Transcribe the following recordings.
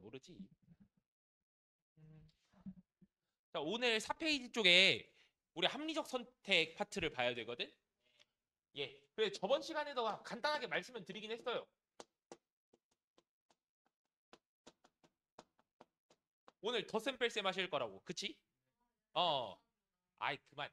모르지. 음. 자, 오늘 4페이지 쪽에 우리 합리적 선택 파트를 봐야 되거든. 예. 그래 저번 시간에도 간단하게 말씀을 드리긴 했어요. 오늘 덧셈 뺄셈 하실 거라고. 그치? 어. 아이 그만.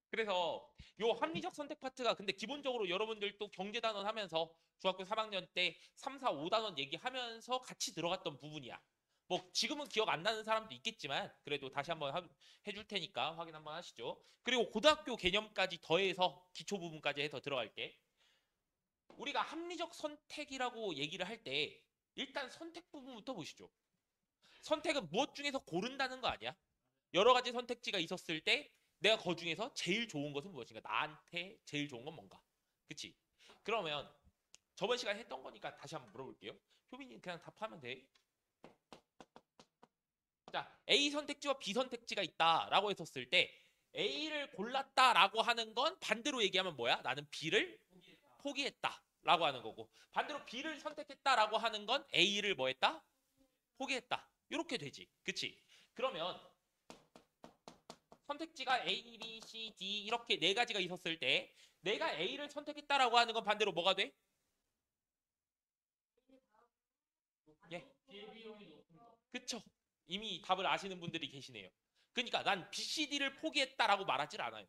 그래서 요 합리적 선택 파트가 근데 기본적으로 여러분들 또 경제단원 하면서 중학교 3학년 때 3, 4, 5단원 얘기하면서 같이 들어갔던 부분이야. 뭐 지금은 기억 안 나는 사람도 있겠지만 그래도 다시 한번 해줄 테니까 확인 한번 하시죠. 그리고 고등학교 개념까지 더해서 기초 부분까지 해서 들어갈게. 우리가 합리적 선택이라고 얘기를 할 때 일단 선택 부분부터 보시죠. 선택은 무엇 중에서 고른다는 거 아니야? 여러 가지 선택지가 있었을 때 내가 그 중에서 제일 좋은 것은 무엇인가? 나한테 제일 좋은 건 뭔가? 그치? 그러면 저번 시간에 했던 거니까 다시 한번 물어볼게요. 효빈이 그냥 답하면 돼. 자, A 선택지와 B 선택지가 있다라고 했었을 때 A를 골랐다라고 하는 건 반대로 얘기하면 뭐야? 나는 B를 포기했다라고 하는 거고 반대로 B를 선택했다라고 하는 건 A를 뭐 했다? 포기했다. 이렇게 되지. 그치? 그러면 선택지가 A, B, C, D 이렇게 네 가지가 있었을 때 내가 A를 선택했다라고 하는 건 반대로 뭐가 돼? 예. 그쵸. 이미 답을 아시는 분들이 계시네요. 그러니까 난 B, C, D를 포기했다라고 말하질 않아요.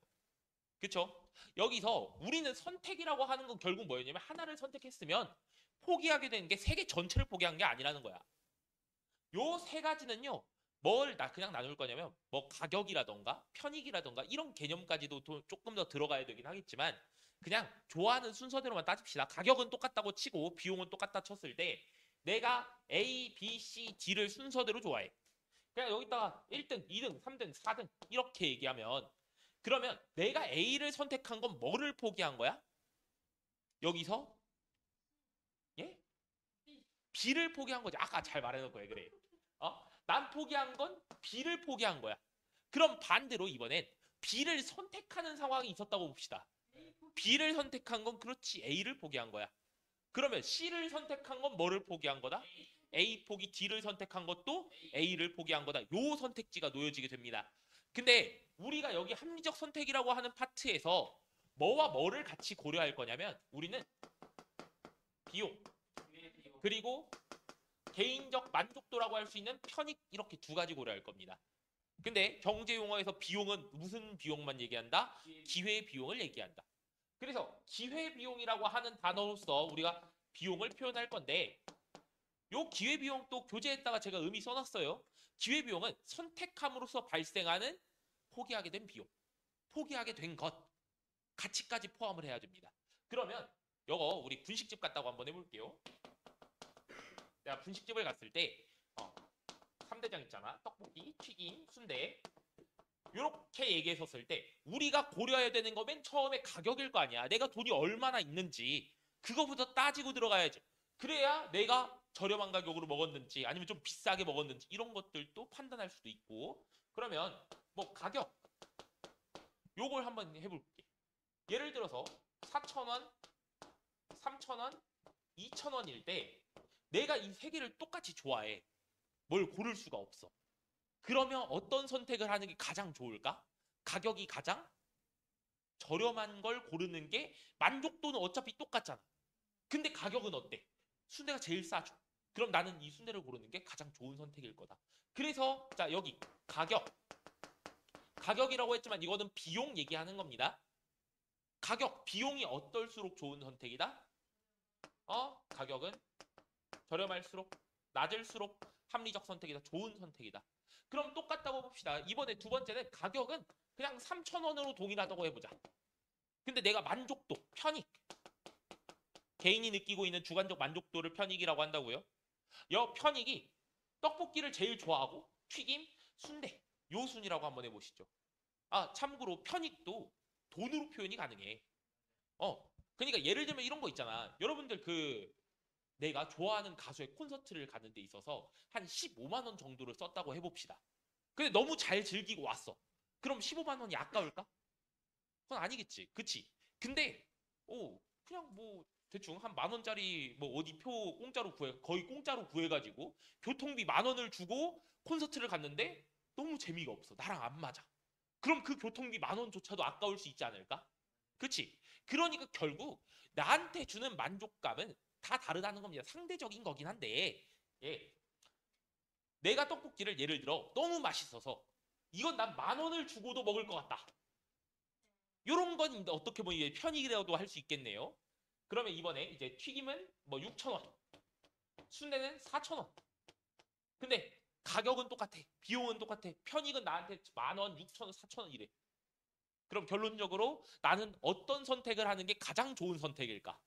그쵸? 여기서 우리는 선택이라고 하는 건 결국 뭐였냐면 하나를 선택했으면 포기하게 되는 게 세 개 전체를 포기한 게 아니라는 거야. 요 세 가지는요. 뭘 그냥 나눌 거냐면 뭐 가격이라던가 편익이라던가 이런 개념까지도 조금 더 들어가야 되긴 하겠지만 그냥 좋아하는 순서대로만 따집시다. 가격은 똑같다고 치고 비용은 똑같다 쳤을 때 내가 A, B, C, D를 순서대로 좋아해. 그냥 여기다가 1등, 2등, 3등, 4등 이렇게 얘기하면 그러면 내가 A를 선택한 건 뭐를 포기한 거야? 여기서 예? B를 포기한 거지. 아까 잘 말해놓은 거예요. 그래. 난 포기한 건 B를 포기한 거야. 그럼 반대로 이번엔 B를 선택하는 상황이 있었다고 봅시다. B를 선택한 건 그렇지 A를 포기한 거야. 그러면 C를 선택한 건 뭐를 포기한 거다? A 포기 D를 선택한 것도 A를 포기한 거다. 요 선택지가 놓여지게 됩니다. 근데 우리가 여기 합리적 선택이라고 하는 파트에서 뭐와 뭐를 같이 고려할 거냐면 우리는 비용 그리고 개인적 만족도라고 할 수 있는 편익 이렇게 두 가지 고려할 겁니다. 근데 경제 용어에서 비용은 무슨 비용만 얘기한다? 기회 비용을 얘기한다. 그래서 기회 비용이라고 하는 단어로서 우리가 비용을 표현할 건데 요 기회 비용 또 교재에다가 제가 의미 써놨어요. 기회 비용은 선택함으로써 발생하는 포기하게 된 비용, 포기하게 된 것, 가치까지 포함을 해야 됩니다. 그러면 요거 우리 분식집 갔다고 한번 해볼게요. 내가 분식집을 갔을 때 3대장 있잖아. 떡볶이, 튀김, 순대. 이렇게 얘기했었을 때 우리가 고려해야 되는 거 맨 처음에 가격일 거 아니야. 내가 돈이 얼마나 있는지 그거부터 따지고 들어가야지. 그래야 내가 저렴한 가격으로 먹었는지 아니면 좀 비싸게 먹었는지 이런 것들도 판단할 수도 있고 그러면 뭐 가격 요걸 한번 해볼게. 예를 들어서 4,000원, 3,000원, 2,000원일 때 내가 이 세 개를 똑같이 좋아해. 뭘 고를 수가 없어. 그러면 어떤 선택을 하는 게 가장 좋을까? 가격이 가장 저렴한 걸 고르는 게 만족도는 어차피 똑같잖아. 근데 가격은 어때? 순대가 제일 싸죠. 그럼 나는 이 순대를 고르는 게 가장 좋은 선택일 거다. 그래서 자 여기 가격. 가격이라고 했지만 이거는 비용 얘기하는 겁니다. 가격, 비용이 어떨수록 좋은 선택이다? 가격은 저렴할수록 낮을수록 합리적 선택이다. 좋은 선택이다. 그럼 똑같다고 봅시다. 이번에 두 번째는 가격은 그냥 3,000원으로 동일하다고 해보자. 근데 내가 만족도, 편익, 개인이 느끼고 있는 주관적 만족도를 편익이라고 한다고요. 여 편익이 떡볶이를 제일 좋아하고 튀김, 순대 요 순이라고 한번 해보시죠. 참고로 편익도 돈으로 표현이 가능해. 그러니까 예를 들면 이런 거 있잖아. 여러분들 내가 좋아하는 가수의 콘서트를 가는 데 있어서 한 15만 원 정도를 썼다고 해봅시다. 근데 너무 잘 즐기고 왔어. 그럼 15만 원이 아까울까? 그건 아니겠지. 그치? 근데 그냥 뭐 대충 한 10,000원짜리 뭐 어디 표 공짜로 거의 공짜로 구해가지고 교통비 10,000원을 주고 콘서트를 갔는데 너무 재미가 없어. 나랑 안 맞아. 그럼 그 교통비 10,000원조차도 아까울 수 있지 않을까? 그치? 그러니까 결국 나한테 주는 만족감은 다 다르다는 겁니다. 상대적인 거긴 한데, 예. 내가 떡볶이를 예를 들어 너무 맛있어서 이건 난 10,000원을 주고도 먹을 것 같다. 요런 건 어떻게 보면 편익이라도 할 수 있겠네요. 그러면 이번에 이제 튀김은 뭐 6,000원, 순대는 4,000원. 근데 가격은 똑같아. 비용은 똑같아. 편익은 나한테 10,000원, 6,000원, 4,000원 이래. 그럼 결론적으로 나는 어떤 선택을 하는 게 가장 좋은 선택일까?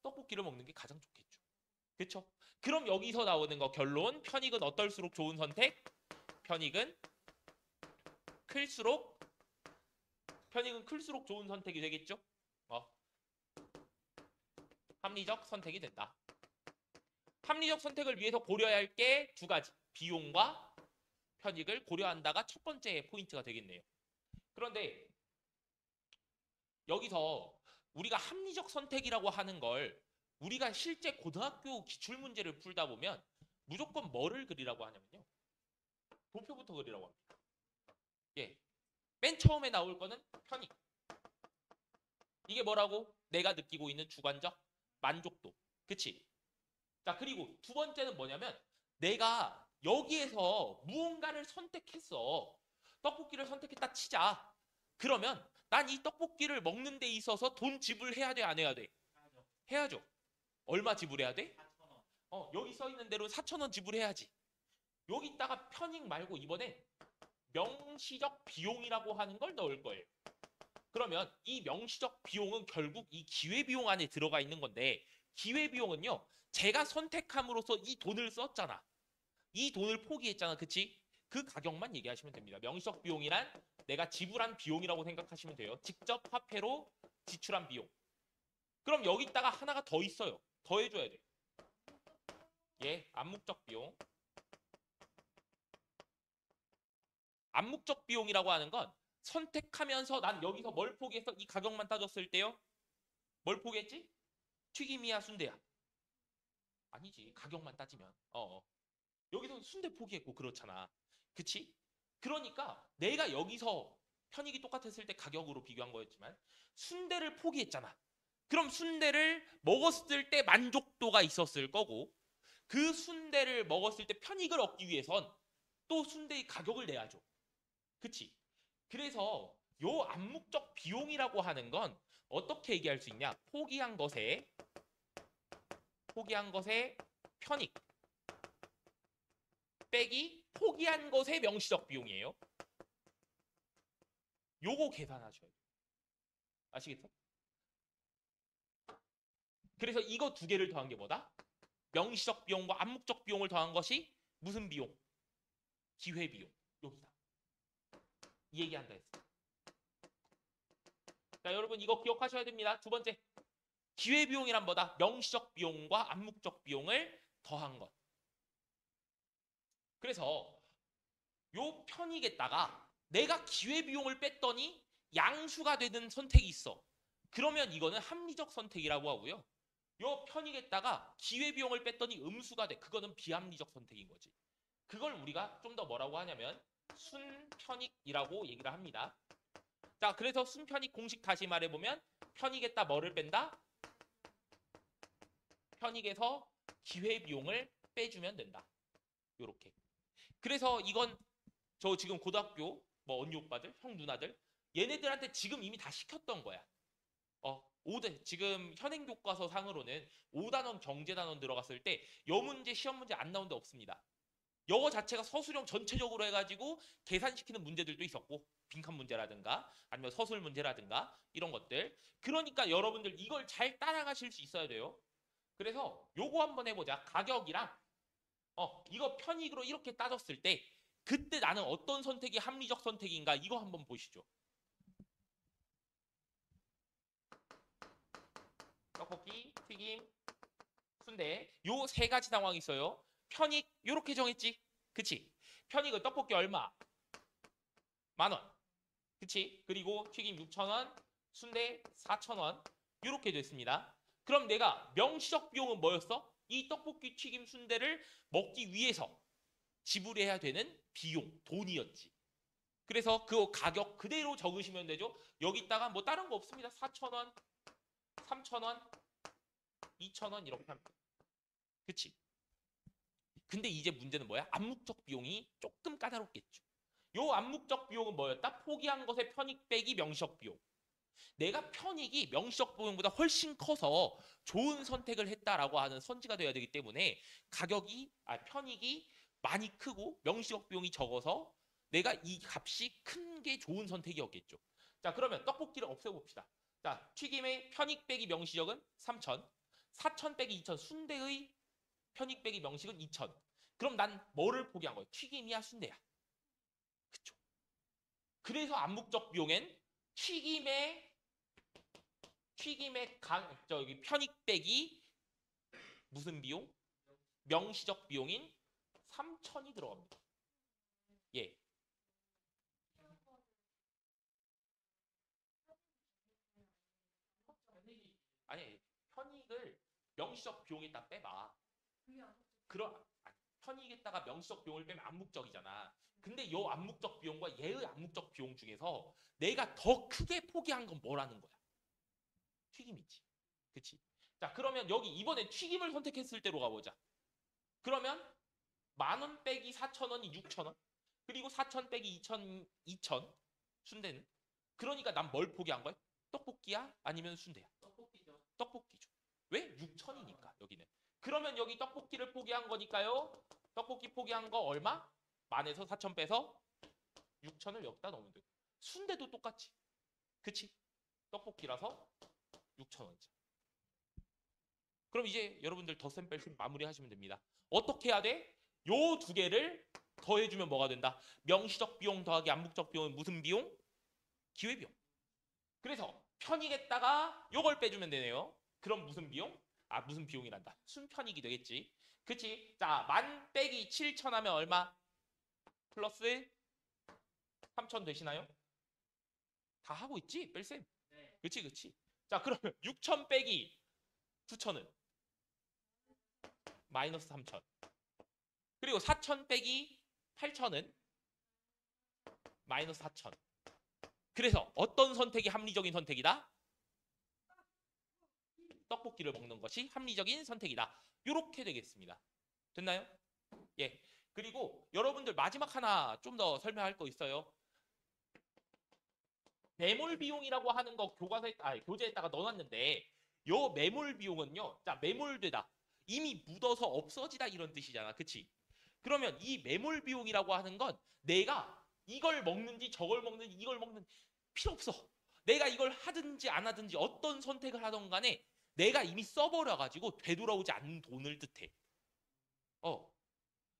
떡볶이를 먹는 게 가장 좋겠죠. 그렇죠? 그럼 여기서 나오는 거 결론, 편익은 어떨수록 좋은 선택? 편익은 클수록 좋은 선택이 되겠죠? 합리적 선택이 된다. 합리적 선택을 위해서 고려해야 할 게 두 가지. 비용과 편익을 고려한다가 첫 번째 포인트가 되겠네요. 그런데 여기서 우리가 합리적 선택이라고 하는 걸 우리가 실제 고등학교 기출문제를 풀다 보면 무조건 뭐를 그리라고 하냐면요. 도표부터 그리라고 합니다. 예. 맨 처음에 나올 거는 편익. 이게 뭐라고? 내가 느끼고 있는 주관적 만족도. 그치? 자, 그리고 두 번째는 뭐냐면 내가 여기에서 무언가를 선택했어. 떡볶이를 선택했다 치자. 그러면 난 이 떡볶이를 먹는 데 있어서 돈 지불해야 돼, 안 해야 돼? 해야죠. 얼마 지불해야 돼? 4,000원. 여기 써 있는 대로 4,000원 지불해야지. 여기다가 편익 말고 이번에 명시적 비용이라고 하는 걸 넣을 거예요. 그러면 이 명시적 비용은 결국 이 기회비용 안에 들어가 있는 건데 기회비용은요. 제가 선택함으로써 이 돈을 썼잖아. 이 돈을 포기했잖아. 그치? 그 가격만 얘기하시면 됩니다. 명시적 비용이란 내가 지불한 비용이라고 생각하시면 돼요. 직접 화폐로 지출한 비용. 그럼 여기다가 하나가 더 있어요. 더 해줘야 돼. 예, 암묵적 비용. 암묵적 비용이라고 하는 건 선택하면서 난 여기서 뭘 포기했어? 이 가격만 따졌을 때요. 뭘 포기했지? 튀김이야, 순대야? 아니지. 가격만 따지면. 여기서 순대 포기했고 그렇잖아. 그치? 그러니까 내가 여기서 편익이 똑같았을 때 가격으로 비교한 거였지만 순대를 포기했잖아. 그럼 순대를 먹었을 때 만족도가 있었을 거고 그 순대를 먹었을 때 편익을 얻기 위해선 또 순대의 가격을 내야죠. 그치? 그래서 요 암묵적 비용이라고 하는 건 어떻게 얘기할 수 있냐? 포기한 것의 편익 빼기 포기한 것의 명시적 비용이에요. 요거 계산하셔야 돼요. 아시겠어? 그래서 이거 두 개를 더한 게 뭐다? 명시적 비용과 암묵적 비용을 더한 것이 무슨 비용? 기회비용. 여기다. 이 얘기한다 했어. 자, 여러분 이거 기억하셔야 됩니다. 두 번째. 기회비용이란 뭐다? 명시적 비용과 암묵적 비용을 더한 것. 그래서 요 편익에다가 내가 기회비용을 뺐더니 양수가 되는 선택이 있어. 그러면 이거는 합리적 선택이라고 하고요. 요 편익에다가 기회비용을 뺐더니 음수가 돼. 그거는 비합리적 선택인 거지. 그걸 우리가 좀 더 뭐라고 하냐면 순편익이라고 얘기를 합니다. 자, 그래서 순편익 공식 다시 말해보면 편익에다 뭐를 뺀다? 편익에서 기회비용을 빼주면 된다. 요렇게. 그래서 이건 저 지금 고등학교 뭐 언니 오빠들, 형 누나들 얘네들한테 지금 이미 다 시켰던 거야. 5대 지금 현행 교과서 상으로는 5단원 경제단원 들어갔을 때 여문제 시험 문제 안 나온 데 없습니다. 영어 자체가 서술형 전체적으로 해가지고 계산시키는 문제들도 있었고 빈칸 문제라든가 아니면 서술 문제라든가 이런 것들. 그러니까 여러분들 이걸 잘 따라가실 수 있어야 돼요. 그래서 요거 한번 해보자. 가격이랑 이거 편익으로 이렇게 따졌을 때 그때 나는 어떤 선택이 합리적 선택인가 이거 한번 보시죠. 떡볶이, 튀김, 순대 요 세 가지 상황이 있어요. 편익 요렇게 정했지. 그치? 편익은 떡볶이 얼마? 10,000원. 그치? 그리고 튀김 6,000원, 순대 4,000원 이렇게 됐습니다. 그럼 내가 명시적 비용은 뭐였어? 이 떡볶이 튀김 순대를 먹기 위해서 지불해야 되는 비용, 돈이었지. 그래서 그 가격 그대로 적으시면 되죠. 여기다가 뭐 다른 거 없습니다. 4,000원, 3,000원, 2,000원 이렇게 하면 돼. 그치? 근데 이제 문제는 뭐야? 암묵적 비용이 조금 까다롭겠죠. 요 암묵적 비용은 뭐였다? 포기한 것의 편익 빼기 명시적 비용. 내가 편익이 명시적 비용보다 훨씬 커서 좋은 선택을 했다라고 하는 선지가 돼야 되기 때문에 편익이 많이 크고 명시적 비용이 적어서 내가 이 값이 큰 게 좋은 선택이었겠죠. 자, 그러면 떡볶이를 없애봅시다. 자, 튀김의 편익 빼기 명시적은 3,000, 4,000 빼기 2,000, 순대의 편익 빼기 명식은 2,000. 그럼 난 뭐를 포기한 거예요? 튀김이야, 순대야. 그쵸? 그래서 암묵적 비용엔 튀김의 저기 편익 빼기 무슨 비용? 명시적 비용인 3,000이 들어갑니다. 예. 아니, 편익을 명시적 비용에다 빼봐. 편익에다가 명시적 비용을 빼면 암묵적이잖아. 근데 요 암묵적 비용과 얘의 암묵적 비용 중에서 내가 더 크게 포기한 건 뭐라는 거야? 튀김이지. 그치? 자, 그러면 여기 이번에 튀김을 선택했을 때로 가보자. 그러면 10,000원 빼기 4,000원이 6,000원. 그리고 4,000 빼기 2,000 순대는. 그러니까 난 뭘 포기한 거야? 떡볶이야? 아니면 순대야? 떡볶이죠. 떡볶이죠. 왜? 6,000이니까 여기는. 그러면 여기 떡볶이를 포기한 거니까요. 떡볶이 포기한 거 얼마? 10,000에서 4,000 빼서 6,000을 여기다 넣으면 돼. 순대도 똑같지. 그치? 떡볶이라서 6,000원이죠. 그럼 이제 여러분들 덧셈 뺄셈 마무리 하시면 됩니다. 어떻게 해야 돼? 요 두 개를 더해주면 뭐가 된다? 명시적 비용 더하기 암묵적 비용은 무슨 비용? 기회비용. 그래서 편익에다가 요걸 빼주면 되네요. 그럼 무슨 비용? 무슨 비용이란다. 순편익이 되겠지. 그치? 자, 10,000 빼기 7,000 하면 얼마? 플러스 3,000 되시나요? 다 하고 있지? 뺄셈. 네. 그치, 그치. 자, 그러면 6,000 빼기 9,000은? 마이너스 3,000. 그리고 4,000 빼기 8,000은? 마이너스 4,000. 그래서 어떤 선택이 합리적인 선택이다? 떡볶이를 먹는 것이 합리적인 선택이다. 이렇게 되겠습니다. 됐나요? 예. 그리고 여러분들 마지막 하나 좀 더 설명할 거 있어요. 매몰 비용이라고 하는 거 교재에다가 넣어놨는데 요 매몰 비용은요. 자, 매몰되다. 이미 묻어서 없어지다 이런 뜻이잖아. 그치? 그러면 이 매몰 비용이라고 하는 건 내가 이걸 먹는지 저걸 먹는지 이걸 먹는지 필요 없어. 내가 이걸 하든지 안 하든지 어떤 선택을 하던 간에 내가 이미 써버려가지고 되돌아오지 않는 돈을 뜻해.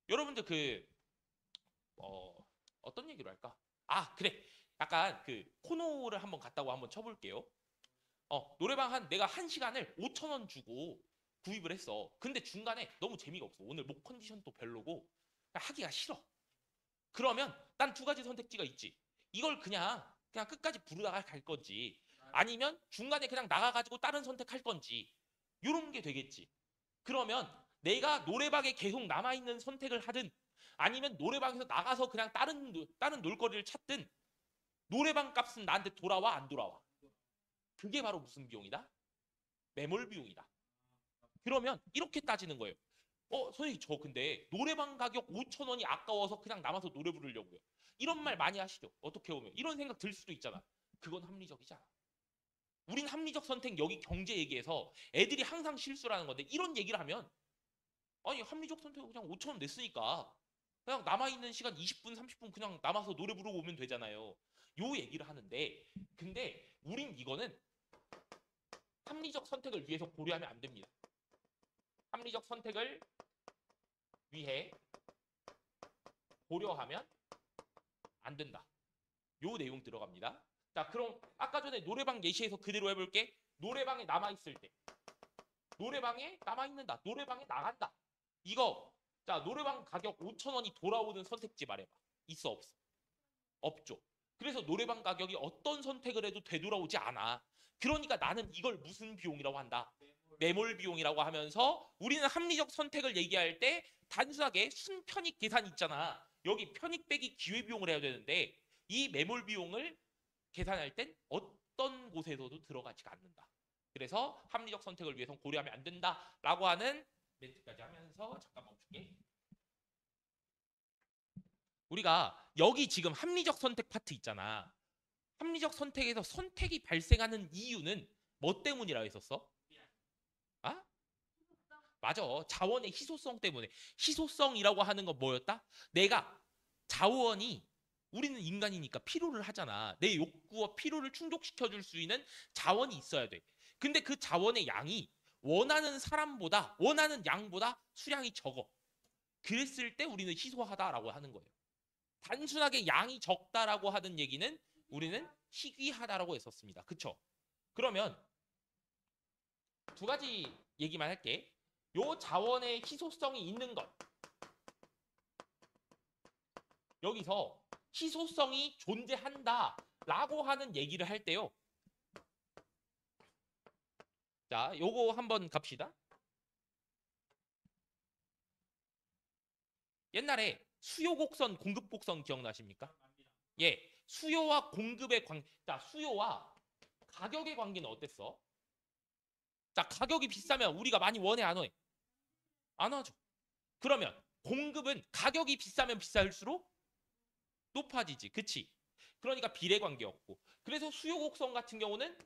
여러분들 어떤 얘기로 할까? 그래. 약간 코너를 한번 갔다고 한번 쳐볼게요. 노래방 내가 1시간을 5,000원 주고 구입을 했어. 근데 중간에 너무 재미가 없어. 오늘 목 컨디션도 별로고 하기가 싫어. 그러면 난 두 가지 선택지가 있지. 이걸 그냥 끝까지 부르다가 갈 건지 아니면 중간에 그냥 나가가지고 다른 선택할 건지 이런 게 되겠지. 그러면 내가 노래방에 계속 남아있는 선택을 하든 아니면 노래방에서 나가서 그냥 다른 놀거리를 찾든 노래방 값은 나한테 돌아와 안 돌아와? 그게 바로 무슨 비용이다? 매몰 비용이다. 그러면 이렇게 따지는 거예요. 선생님 저 근데 노래방 가격 5,000원이 아까워서 그냥 남아서 노래 부르려고요. 이런 말 많이 하시죠. 어떻게 보면 이런 생각 들 수도 있잖아. 그건 합리적이잖아. 우린 합리적 선택 여기 경제 얘기해서 애들이 항상 실수를 하는 건데 이런 얘기를 하면 아니 합리적 선택을 그냥 5,000원 냈으니까 그냥 남아있는 시간 20분 30분 그냥 남아서 노래 부르고 오면 되잖아요. 요 얘기를 하는데 근데 우린 이거는 합리적 선택을 위해서 고려하면 안 됩니다. 합리적 선택을 위해 고려하면 안 된다. 요 내용 들어갑니다. 자, 그럼 아까 전에 노래방 예시에서 그대로 해볼게. 노래방에 남아있을 때. 노래방에 남아있는다. 노래방에 나간다. 이거 자 노래방 가격 5,000원이 돌아오는 선택지 말해봐. 있어 없어? 없죠. 그래서 노래방 가격이 어떤 선택을 해도 되돌아오지 않아. 그러니까 나는 이걸 무슨 비용이라고 한다? 매몰 비용이라고 하면서 우리는 합리적 선택을 얘기할 때 단순하게 순편익 계산 있잖아. 여기 편익 빼기 기회 비용을 해야 되는데 이 매몰 비용을 계산할 땐 어떤 곳에서도 들어가지가 않는다. 그래서 합리적 선택을 위해서 고려하면 안 된다라고 하는 멘트까지 하면서 잠깐 멈출게. 우리가 여기 지금 합리적 선택 파트 있잖아. 합리적 선택에서 선택이 발생하는 이유는 뭐 때문이라고 했었어? 아? 맞아. 자원의 희소성 때문에. 희소성이라고 하는 건 뭐였다? 내가 자원이 우리는 인간이니까 필요를 하잖아. 내 욕구와 필요를 충족시켜 줄 수 있는 자원이 있어야 돼. 근데 그 자원의 양이 원하는 양보다 수량이 적어. 그랬을 때 우리는 희소하다라고 하는 거예요. 단순하게 양이 적다라고 하는 얘기는 우리는 희귀하다라고 했었습니다. 그쵸? 그러면 두 가지 얘기만 할게. 요 자원의 희소성이 있는 것. 여기서 희소성이 존재한다라고 하는 얘기를 할 때요. 자, 요거 한번 갑시다. 옛날에 수요 곡선, 공급 곡선 기억나십니까? 예, 수요와 공급의 자, 수요와 가격의 관계는 어땠어? 자, 가격이 비싸면 우리가 많이 원해 안 해? 안 하죠. 그러면 공급은 가격이 비싸면 비쌀수록 높아지지. 그치? 그러니까 비례 관계였고. 그래서 수요 곡선 같은 경우는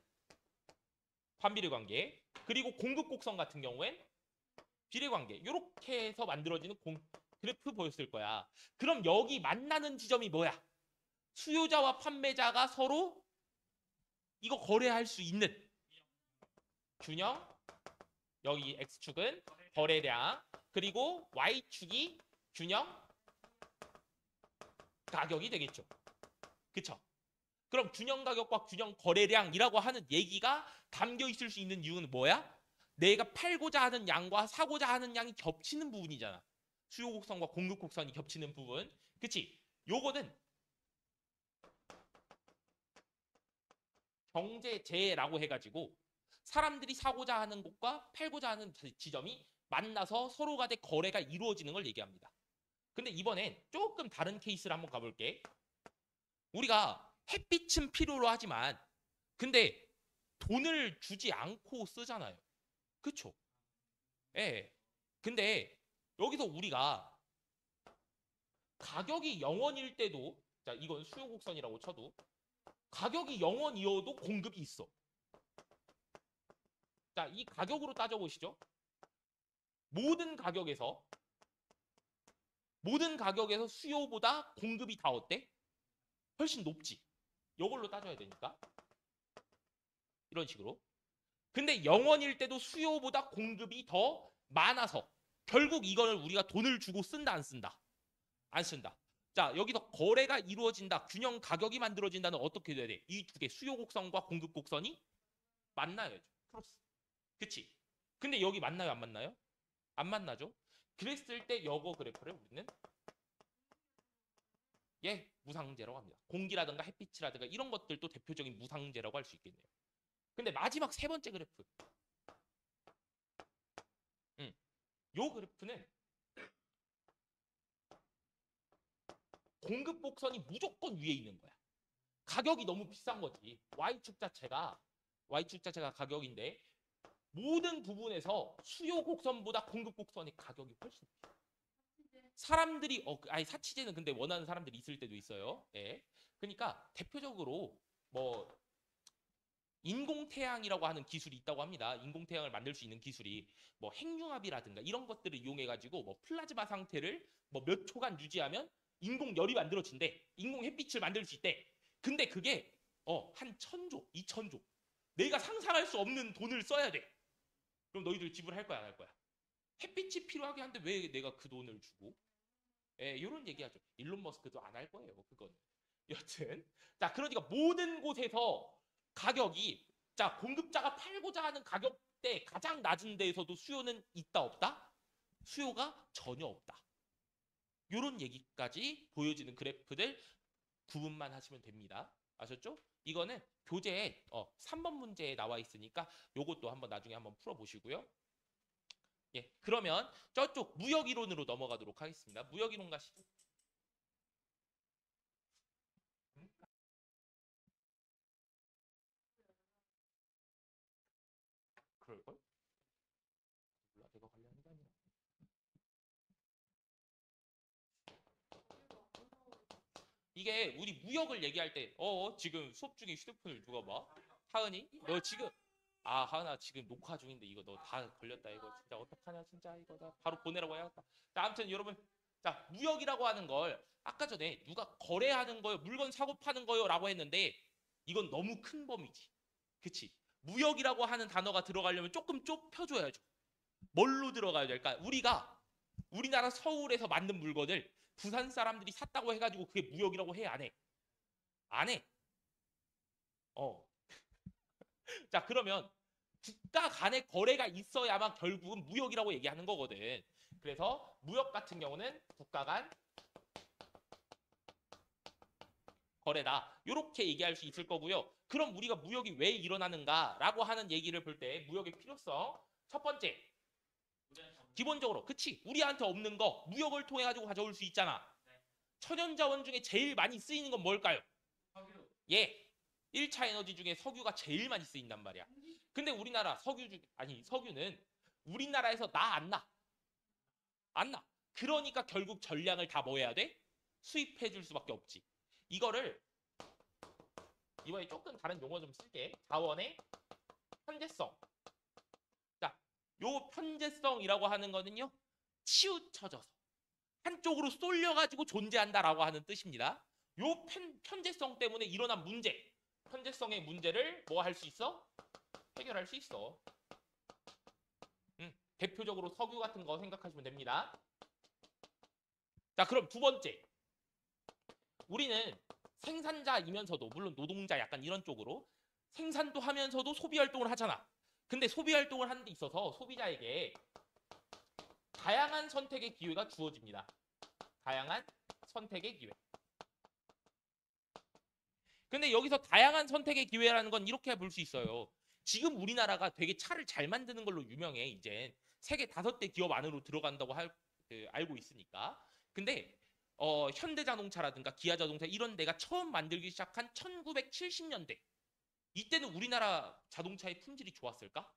반비례 관계. 그리고 공급 곡선 같은 경우엔 비례 관계. 이렇게 해서 만들어지는 그래프 보였을 거야. 그럼 여기 만나는 지점이 뭐야? 수요자와 판매자가 서로 이거 거래할 수 있는 균형. 여기 X축은 거래량. 그리고 Y축이 균형 가격이 되겠죠. 그쵸? 그럼 균형 가격과 균형 거래량이라고 하는 얘기가 담겨 있을 수 있는 이유는 뭐야? 내가 팔고자 하는 양과 사고자 하는 양이 겹치는 부분이잖아. 수요 곡선과 공급 곡선이 겹치는 부분. 그치? 요거는 경제재라고 해가지고 사람들이 사고자 하는 곳과 팔고자 하는 지점이 만나서 서로 간의 거래가 이루어지는 걸 얘기합니다. 근데 이번엔 조금 다른 케이스를 한번 가볼게. 우리가 햇빛은 필요로 하지만 근데 돈을 주지 않고 쓰잖아요. 그쵸? 예. 근데 여기서 우리가 가격이 0원일 때도 자 이건 수요 곡선이라고 쳐도 가격이 0원이어도 공급이 있어. 자, 이 가격으로 따져보시죠. 모든 가격에서 수요보다 공급이 다 어때? 훨씬 높지. 이걸로 따져야 되니까. 이런 식으로. 근데 0원일 때도 수요보다 공급이 더 많아서 결국 이거를 우리가 돈을 주고 쓴다 안 쓴다? 안 쓴다. 자, 여기서 거래가 이루어진다. 균형 가격이 만들어진다는 어떻게 돼야 돼? 이 두 개 수요 곡선과 공급 곡선이 만나야죠. 크로스. 그치? 근데 여기 만나요 안 만나요? 안 만나죠? 그랬을 때 여거 그래프를 우리는 무상제라고 합니다. 공기라든가 햇빛이라든가 이런 것들도 대표적인 무상제라고 할 수 있겠네요. 근데 마지막 세 번째 그래프. 요 그래프는 공급 곡선이 무조건 위에 있는 거야. 가격이 너무 비싼 거지. Y축 자체가 가격인데 모든 부분에서 수요 곡선보다 공급 곡선의 가격이 훨씬 높아. 사람들이 사치제는 근데 원하는 사람들이 있을 때도 있어요. 예. 그러니까 대표적으로 뭐 인공태양이라고 하는 기술이 있다고 합니다. 인공태양을 만들 수 있는 기술이 뭐 핵융합이라든가 이런 것들을 이용해 가지고 뭐 플라즈마 상태를 뭐 몇 초간 유지하면 인공열이 만들어진대. 인공 햇빛을 만들 수 있대. 근데 그게 한 1000조, 2000조. 내가 상상할 수 없는 돈을 써야 돼. 그럼 너희들 지불할 거야, 안 할 거야? 햇빛이 필요하게 한데 왜 내가 그 돈을 주고? 이런 얘기하죠. 일론 머스크도 안 할 거예요, 그거는. 여튼 자, 그러니까 모든 곳에서 가격이 자, 공급자가 팔고자 하는 가격대 가장 낮은 데에서도 수요는 있다 없다? 수요가 전혀 없다. 이런 얘기까지 보여지는 그래프들 구분만 하시면 됩니다. 아셨죠? 이거는 교재에 3번 문제에 나와 있으니까 요것도 한번 나중에 한번 풀어보시고요. 예, 그러면 저쪽 무역이론으로 넘어가도록 하겠습니다. 무역이론 가시죠. 그럴걸? 몰라, 내가 관리하는 게 아니라. 이게 우리 무역을 얘기할 때, 지금 수업 중에 휴대폰을 누가 봐? 하은이? 너 지금, 하은아 지금 녹화 중인데 이거 너 다 걸렸다 이거 진짜 어떡하냐 진짜 이거 나 바로 보내라고 해야겠다. 자, 아무튼 여러분, 자, 무역이라고 하는 걸 아까 전에 누가 거래하는 거요, 물건 사고 파는 거요라고 했는데 이건 너무 큰 범위지. 그치? 무역이라고 하는 단어가 들어가려면 조금 좁혀줘야죠. 뭘로 들어가야 될까? 우리나라 서울에서 만든 물건을 부산 사람들이 샀다고 해가지고 그게 무역이라고 해? 안 해? 안 해. 어. 자, 그러면 국가 간의 거래가 있어야만 결국은 무역이라고 얘기하는 거거든. 그래서 무역 같은 경우는 국가 간 거래다. 이렇게 얘기할 수 있을 거고요. 그럼 우리가 무역이 왜 일어나는가라고 하는 얘기를 볼 때 무역의 필요성. 첫 번째, 기본적으로 그치? 우리한테 없는 거 무역을 통해 가지고 가져올 수 있잖아. 천연자원 중에 제일 많이 쓰이는 건 뭘까요? 예. 1차 에너지 중에 석유가 제일 많이 쓰인단 말이야. 근데 우리나라 석유는 우리나라에서 안 나. 안 나. 그러니까 결국 전량을 다 뭐 해야 돼? 수입해 줄 수밖에 없지. 이거를 이번에 조금 다른 용어 좀 쓸게. 자원의 편재성. 자, 요 편재성이라고 하는 거는요. 치우쳐져서 한쪽으로 쏠려가지고 존재한다라고 하는 뜻입니다. 요 편재성 때문에 일어난 문제. 편재성의 문제를 뭐 할 수 있어? 해결할 수 있어. 대표적으로 석유 같은 거 생각하시면 됩니다. 자, 그럼 두 번째. 우리는 생산자이면서도 물론 노동자 약간 이런 쪽으로 생산도 하면서도 소비 활동을 하잖아. 근데 소비 활동을 하는 데 있어서 소비자에게 다양한 선택의 기회가 주어집니다. 다양한 선택의 기회. 근데 여기서 다양한 선택의 기회라는 건 이렇게 볼 수 있어요. 지금 우리나라가 되게 차를 잘 만드는 걸로 유명해. 이제 세계 5대 기업 안으로 들어간다고 알고 있으니까. 근데 현대자동차라든가 기아자동차 이런 데가 처음 만들기 시작한 1970년대. 이때는 우리나라 자동차의 품질이 좋았을까?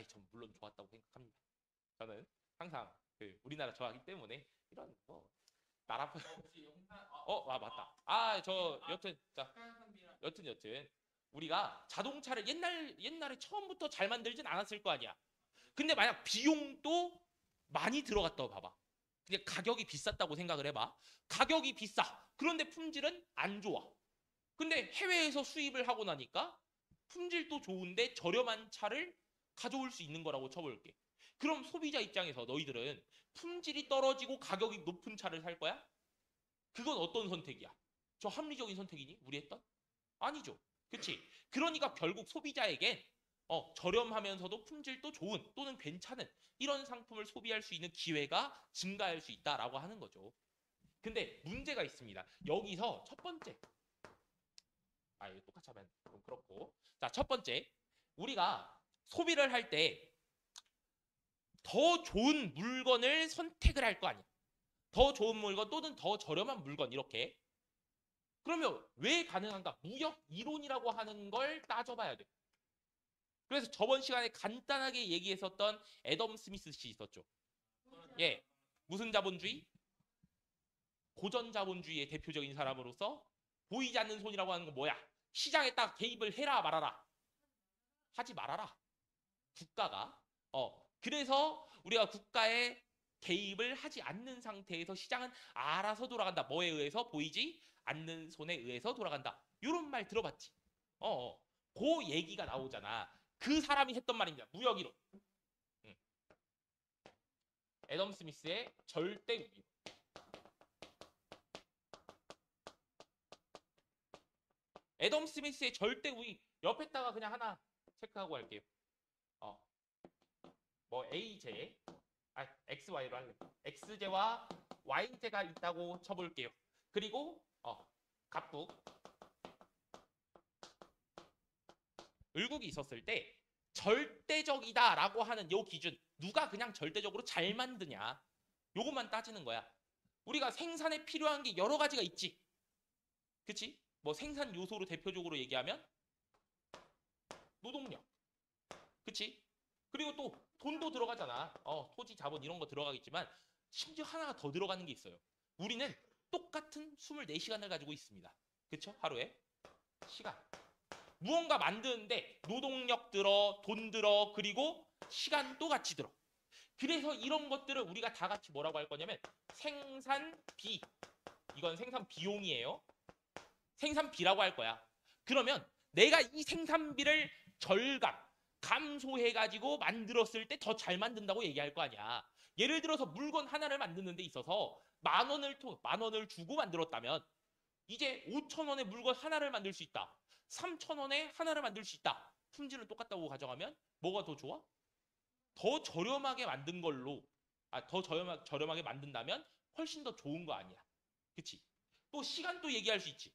전 물론 좋았다고 생각합니다. 저는 항상 우리나라 좋아하기 때문에 이런 나라 맞다. 여튼 우리가 자동차를 옛날에 처음부터 잘 만들진 않았을 거 아니야. 근데 만약 비용도 많이 들어갔다고 봐봐. 그냥 가격이 비쌌다고 생각을 해봐. 가격이 비싸. 그런데 품질은 안 좋아. 근데 해외에서 수입을 하고 나니까 품질도 좋은데 저렴한 차를 가져올 수 있는 거라고 쳐볼게. 그럼 소비자 입장에서 너희들은 품질이 떨어지고 가격이 높은 차를 살 거야? 그건 어떤 선택이야? 저 합리적인 선택이니? 우리 했던? 아니죠. 그치? 그러니까 결국 소비자에겐 저렴하면서도 품질도 좋은 또는 괜찮은 이런 상품을 소비할 수 있는 기회가 증가할 수 있다라고 하는 거죠. 근데 문제가 있습니다. 여기서 첫 번째. 이거 똑같이 하면 좀 그렇고. 자, 첫 번째. 우리가 소비를 할 때 더 좋은 물건을 선택을 할 거 아니야. 더 좋은 물건 또는 더 저렴한 물건 이렇게. 그러면 왜 가능한가? 무역 이론이라고 하는 걸 따져봐야 돼. 그래서 저번 시간에 간단하게 얘기했었던 애덤 스미스 씨 있었죠. 예, 무슨 자본주의? 고전 자본주의의 대표적인 사람으로서 보이지 않는 손이라고 하는 건 뭐야? 시장에 딱 개입을 해라 말아라. 하지 말아라. 국가가. 그래서 우리가 국가에 개입을 하지 않는 상태에서 시장은 알아서 돌아간다. 뭐에 의해서? 보이지 않는 손에 의해서 돌아간다. 이런 말 들어봤지? 그 얘기가 나오잖아. 그 사람이 했던 말입니다. 무역이론. 애덤 스미스의 절대 우위. 애덤 스미스의 절대 우위. 옆에다가 그냥 하나 체크하고 할게요. AJ, XY로 할래. XJ와 YJ가 있다고 쳐볼게요. 그리고 갑국 을국이 있었을 때 절대적이다라고 하는 요 기준, 누가 그냥 절대적으로 잘 만드냐, 요것만 따지는 거야. 우리가 생산에 필요한 게 여러 가지가 있지. 그치? 뭐 생산 요소로 대표적으로 얘기하면 노동력. 그치? 그리고 또 돈도 들어가잖아. 토지, 자본 이런 거 들어가겠지만 심지어 하나가 더 들어가는 게 있어요. 우리는 똑같은 24시간을 가지고 있습니다. 그쵸? 하루에. 시간. 무언가 만드는데 노동력 들어, 돈 들어, 그리고 시간도 같이 들어. 그래서 이런 것들을 우리가 다 같이 뭐라고 할 거냐면 생산비. 이건 생산 비용이에요. 생산비라고 할 거야. 그러면 내가 이 생산비를 절감, 감소해가지고 만들었을 때 더 잘 만든다고 얘기할 거 아니야. 예를 들어서 물건 하나를 만드는 데 있어서 만 원을 주고 만들었다면 이제 5,000원의 물건 하나를 만들 수 있다. 3,000원에 하나를 만들 수 있다. 품질은 똑같다고 가정하면 뭐가 더 좋아? 더 저렴하게 만든 걸로, 더 저렴하게 만든다면 훨씬 더 좋은 거 아니야. 그치? 또 시간도 얘기할 수 있지.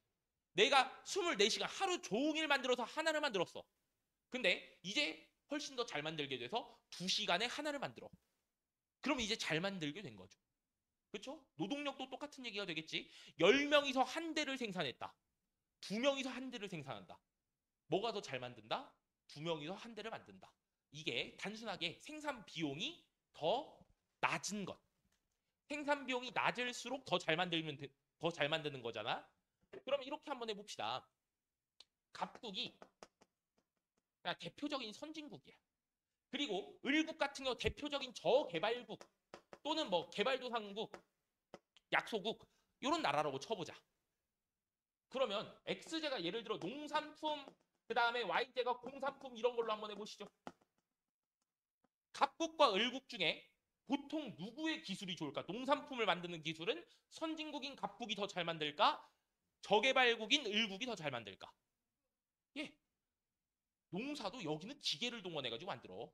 내가 24시간 하루 종일 만들어서 하나를 만들었어. 근데 이제 훨씬 더 잘 만들게 돼서 2시간에 하나를 만들어. 그럼 이제 잘 만들게 된 거죠. 그렇죠? 노동력도 똑같은 얘기가 되겠지. 10명이서 한 대를 생산했다. 2명이서 한 대를 생산한다. 뭐가 더 잘 만든다? 2명이서 한 대를 만든다. 이게 단순하게 생산 비용이 더 낮은 것. 생산 비용이 낮을수록 더 잘 만드는 거잖아. 그럼 이렇게 한번 해봅시다. 갑국이 그냥 대표적인 선진국이야. 그리고 을국 같은 경우 대표적인 저개발국 또는 뭐 개발도상국, 약소국 이런 나라라고 쳐보자. 그러면 X제가 예를 들어 농산품, 그 다음에 Y제가 공산품 이런 걸로 한번 해보시죠. 갑국과 을국 중에 보통 누구의 기술이 좋을까? 농산품을 만드는 기술은 선진국인 갑국이 더 잘 만들까? 저개발국인 을국이 더 잘 만들까? 예. 농사도 여기는 기계를 동원해가지고 만들어.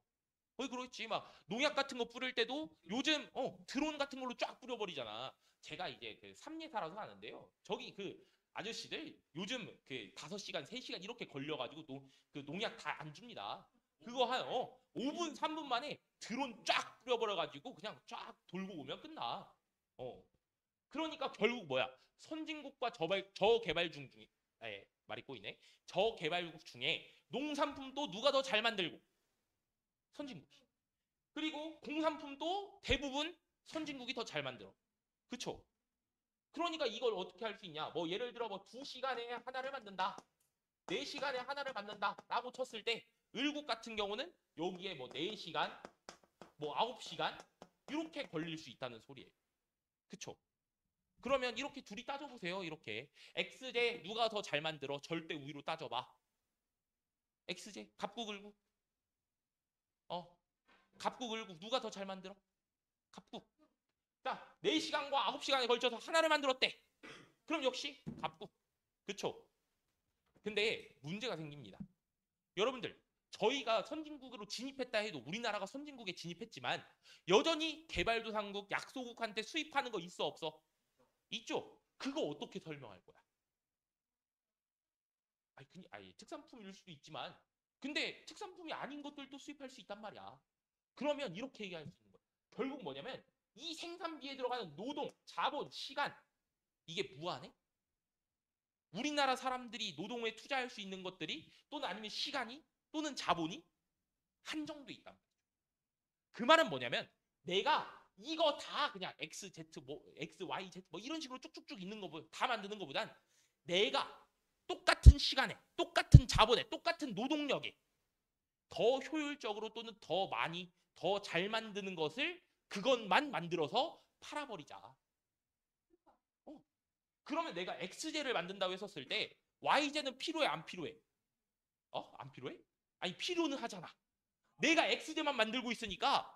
거의 그렇지. 막 농약 같은 거 뿌릴 때도 요즘 드론 같은 걸로 쫙 뿌려버리잖아. 제가 이제 그 삼리에 살아서 아는데요. 저기 그 아저씨들 요즘 그 5시간, 3시간 이렇게 걸려가지고 그 농약 다 안 줍니다. 그거 한 5분, 3분 만에 드론 쫙 뿌려버려가지고 그냥 쫙 돌고 오면 끝나. 어. 그러니까 결국 뭐야? 선진국과 저개발중 중에 말이 꼬이네. 저개발국 중에 농산품도 누가 더 잘 만들고? 선진국이. 그리고 공산품도 대부분 선진국이 더 잘 만들어. 그쵸? 그러니까 이걸 어떻게 할 수 있냐? 뭐 예를 들어 뭐 2시간에 하나를 만든다. 4시간에 하나를 만든다. 라고 쳤을 때 을국 같은 경우는 여기에 뭐 4시간, 뭐 9시간 이렇게 걸릴 수 있다는 소리예요. 그쵸? 그러면 이렇게 둘이 따져보세요. 이렇게. X제 누가 더 잘 만들어? 절대 우위로 따져봐. X제, 갑국, 을국. 갑국, 을국 누가 더 잘 만들어? 갑국. 자, 4시간과 9시간에 걸쳐서 하나를 만들었대. 그럼 역시 갑국. 그쵸? 근데 문제가 생깁니다. 여러분들, 저희가 선진국으로 진입했다 해도 우리나라가 선진국에 진입했지만 여전히 개발도상국, 약소국한테 수입하는 거 있어 없어? 있죠? 그거 어떻게 설명할 거야? 특산품일 수도 있지만 근데 특산품이 아닌 것들도 수입할 수 있단 말이야. 그러면 이렇게 얘기할 수 있는 거야. 결국 뭐냐면 이 생산비에 들어가는 노동, 자본, 시간 이게 무한해? 우리나라 사람들이 노동에 투자할 수 있는 것들이 또는 아니면 시간이 또는 자본이 한정돼 있단 말이야. 그 말은 뭐냐면 내가 이거 다 그냥 XZ 뭐 XYZ 뭐 이런 식으로 쭉쭉쭉 있는 거 다 만드는 것보단 내가 똑같은 시간에 똑같은 자본에 똑같은 노동력에 더 효율적으로 또는 더 많이 더 잘 만드는 것을 그것만 만들어서 팔아버리자. 그러면 내가 X제를 만든다고 했었을 때 Y제는 필요해 안 필요해? 안 필요해? 아니 필요는 하잖아. 내가 X제만 만들고 있으니까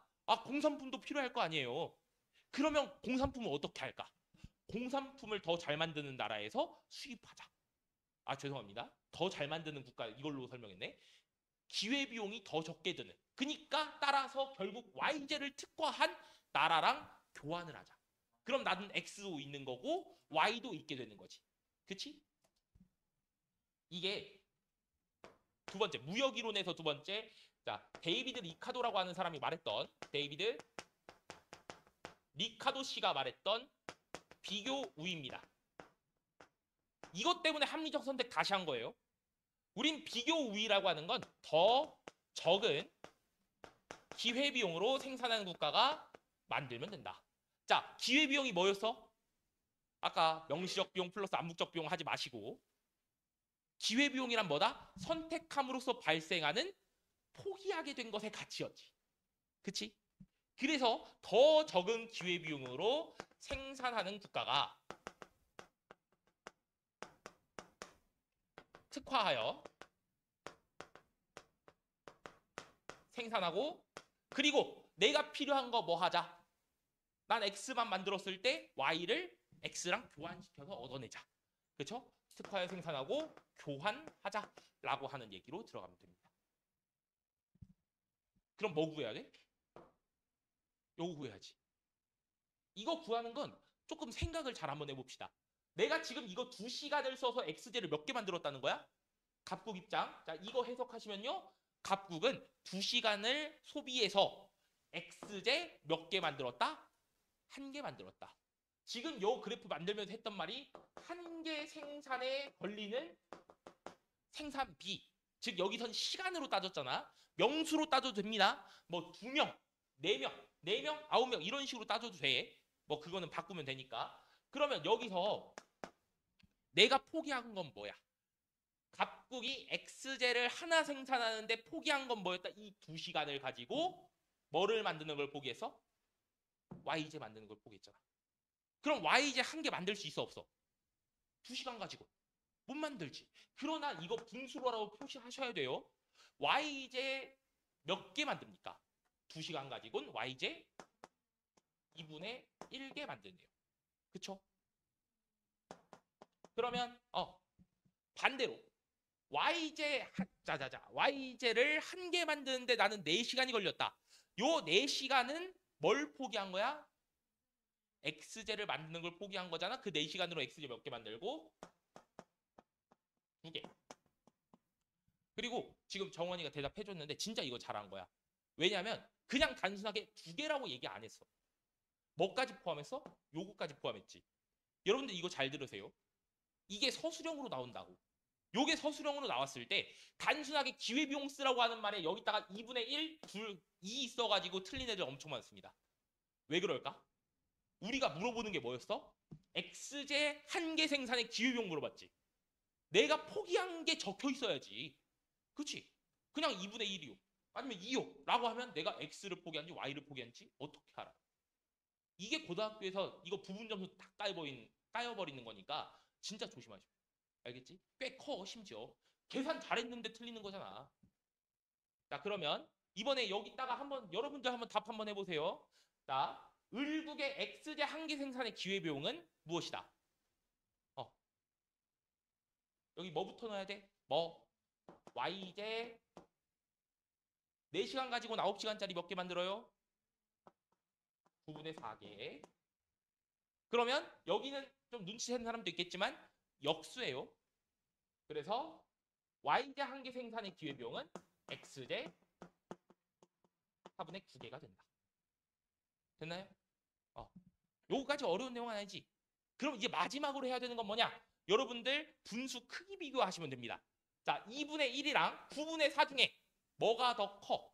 공산품도 필요할 거 아니에요. 그러면 공산품을 어떻게 할까? 공산품을 더 잘 만드는 나라에서 수입하자. 죄송합니다. 더 잘 만드는 국가 이걸로 설명했네. 기회비용이 더 적게 드는. 그러니까 따라서 결국 Y제를 특화한 나라랑 교환을 하자. 그럼 나는 X도 있는 거고 Y도 있게 되는 거지. 그치? 이게 두 번째, 무역 이론에서 두 번째. 자, 데이비드 리카도라고 하는 사람이 말했던, 데이비드 리카도 씨가 말했던 비교 우위입니다. 이것 때문에 합리적 선택 다시 한 거예요. 우린 비교 우위라고 하는 건 더 적은 기회비용으로 생산하는 국가가 만들면 된다. 자, 기회비용이 뭐였어? 아까 명시적 비용 플러스 암묵적 비용 하지 마시고, 기회비용이란 뭐다? 선택함으로써 발생하는 포기하게 된 것의 가치였지. 그치? 그래서 더 적은 기회비용으로 생산하는 국가가 특화하여 생산하고, 그리고 내가 필요한 거 뭐 하자? 난 X만 만들었을 때 Y를 X랑 교환시켜서 얻어내자. 그렇죠? 특화하여 생산하고 교환하자라고 하는 얘기로 들어가면 됩니다. 그럼 뭐 구해야 돼? 요거 구해야지. 이거 구하는 건 조금 생각을 잘 한번 해봅시다. 내가 지금 이거 2시간을 써서 X제를 몇 개 만들었다는 거야? 갑국 입장. 자, 이거 해석하시면요. 갑국은 2시간을 소비해서 X제 몇 개 만들었다? 1개 만들었다. 지금 요 그래프 만들면서 했던 말이 한 개 생산에 걸리는 생산비. 즉 여기선 시간으로 따졌잖아. 명수로 따져도 됩니다. 뭐 2명, 4명, 4명, 9명 이런 식으로 따져도 돼. 뭐 그거는 바꾸면 되니까. 그러면 여기서 내가 포기한 건 뭐야? 갑국이 X제를 하나 생산하는데 포기한 건 뭐였다? 이 2시간을 가지고 뭐를 만드는 걸 포기했어? Y제 만드는 걸 포기했잖아. 그럼 Y제 한 개 만들 수 있어 없어? 2시간 가지고 못 만들지. 그러나 이거 분수로라고 표시하셔야 돼요. Y제 몇 개 만듭니까? 2시간 가지고는 Y제 2분의 1개 만드네요. 그쵸? 그러면 반대로 Y제를 한 개 만드는데 나는 4시간이 걸렸다. 요 4시간은 뭘 포기한 거야? X제를 만드는 걸 포기한 거잖아. 그 4시간으로 X제 몇 개 만들고 2개. 그리고 지금 정원이가 대답해줬는데 진짜 이거 잘한 거야. 왜냐하면 그냥 단순하게 2개라고 얘기 안 했어. 뭐까지 포함했어? 요거까지 포함했지. 여러분들 이거 잘 들으세요. 이게 서술형으로 나온다고. 요게 서술형으로 나왔을 때 단순하게 기회비용 쓰라고 하는 말에 여기다가 2분의 1, 2 있어가지고 틀린 애들 엄청 많습니다. 왜 그럴까? 우리가 물어보는 게 뭐였어? X제 한 개 생산의 기회비용 물어봤지. 내가 포기한 게 적혀 있어야지. 그렇지? 그냥 2분의 1이요. 아니면 2요. 라고 하면 내가 X를 포기한지 Y를 포기한지 어떻게 알아? 이게 고등학교에서 이거 부분 점수 다 까여버리는 거니까 진짜 조심하시오. 알겠지? 꽤 커 심지어. 계산 잘했는데 틀리는 거잖아. 자, 그러면 이번에 여기다가 여러분들 한번 답 한번 해보세요. 자, 을국의 X제 한 개 생산의 기회비용은 무엇이다? 여기 뭐부터 넣어야 돼? Y제 4시간 가지고는 9시간짜리 몇 개 만들어요? 9분의 4개. 그러면 여기는 좀 눈치챈 사람도 있겠지만 역수예요. 그래서 Y제 한 개 생산의 기회비용은 X제 4분의 9개가 된다. 됐나요? 요거까지 어려운 내용은 아니지. 그럼 이제 마지막으로 해야 되는 건 뭐냐? 여러분들 분수 크기 비교하시면 됩니다. 자, 2분의 1이랑 9분의 4 중에 뭐가 더 커?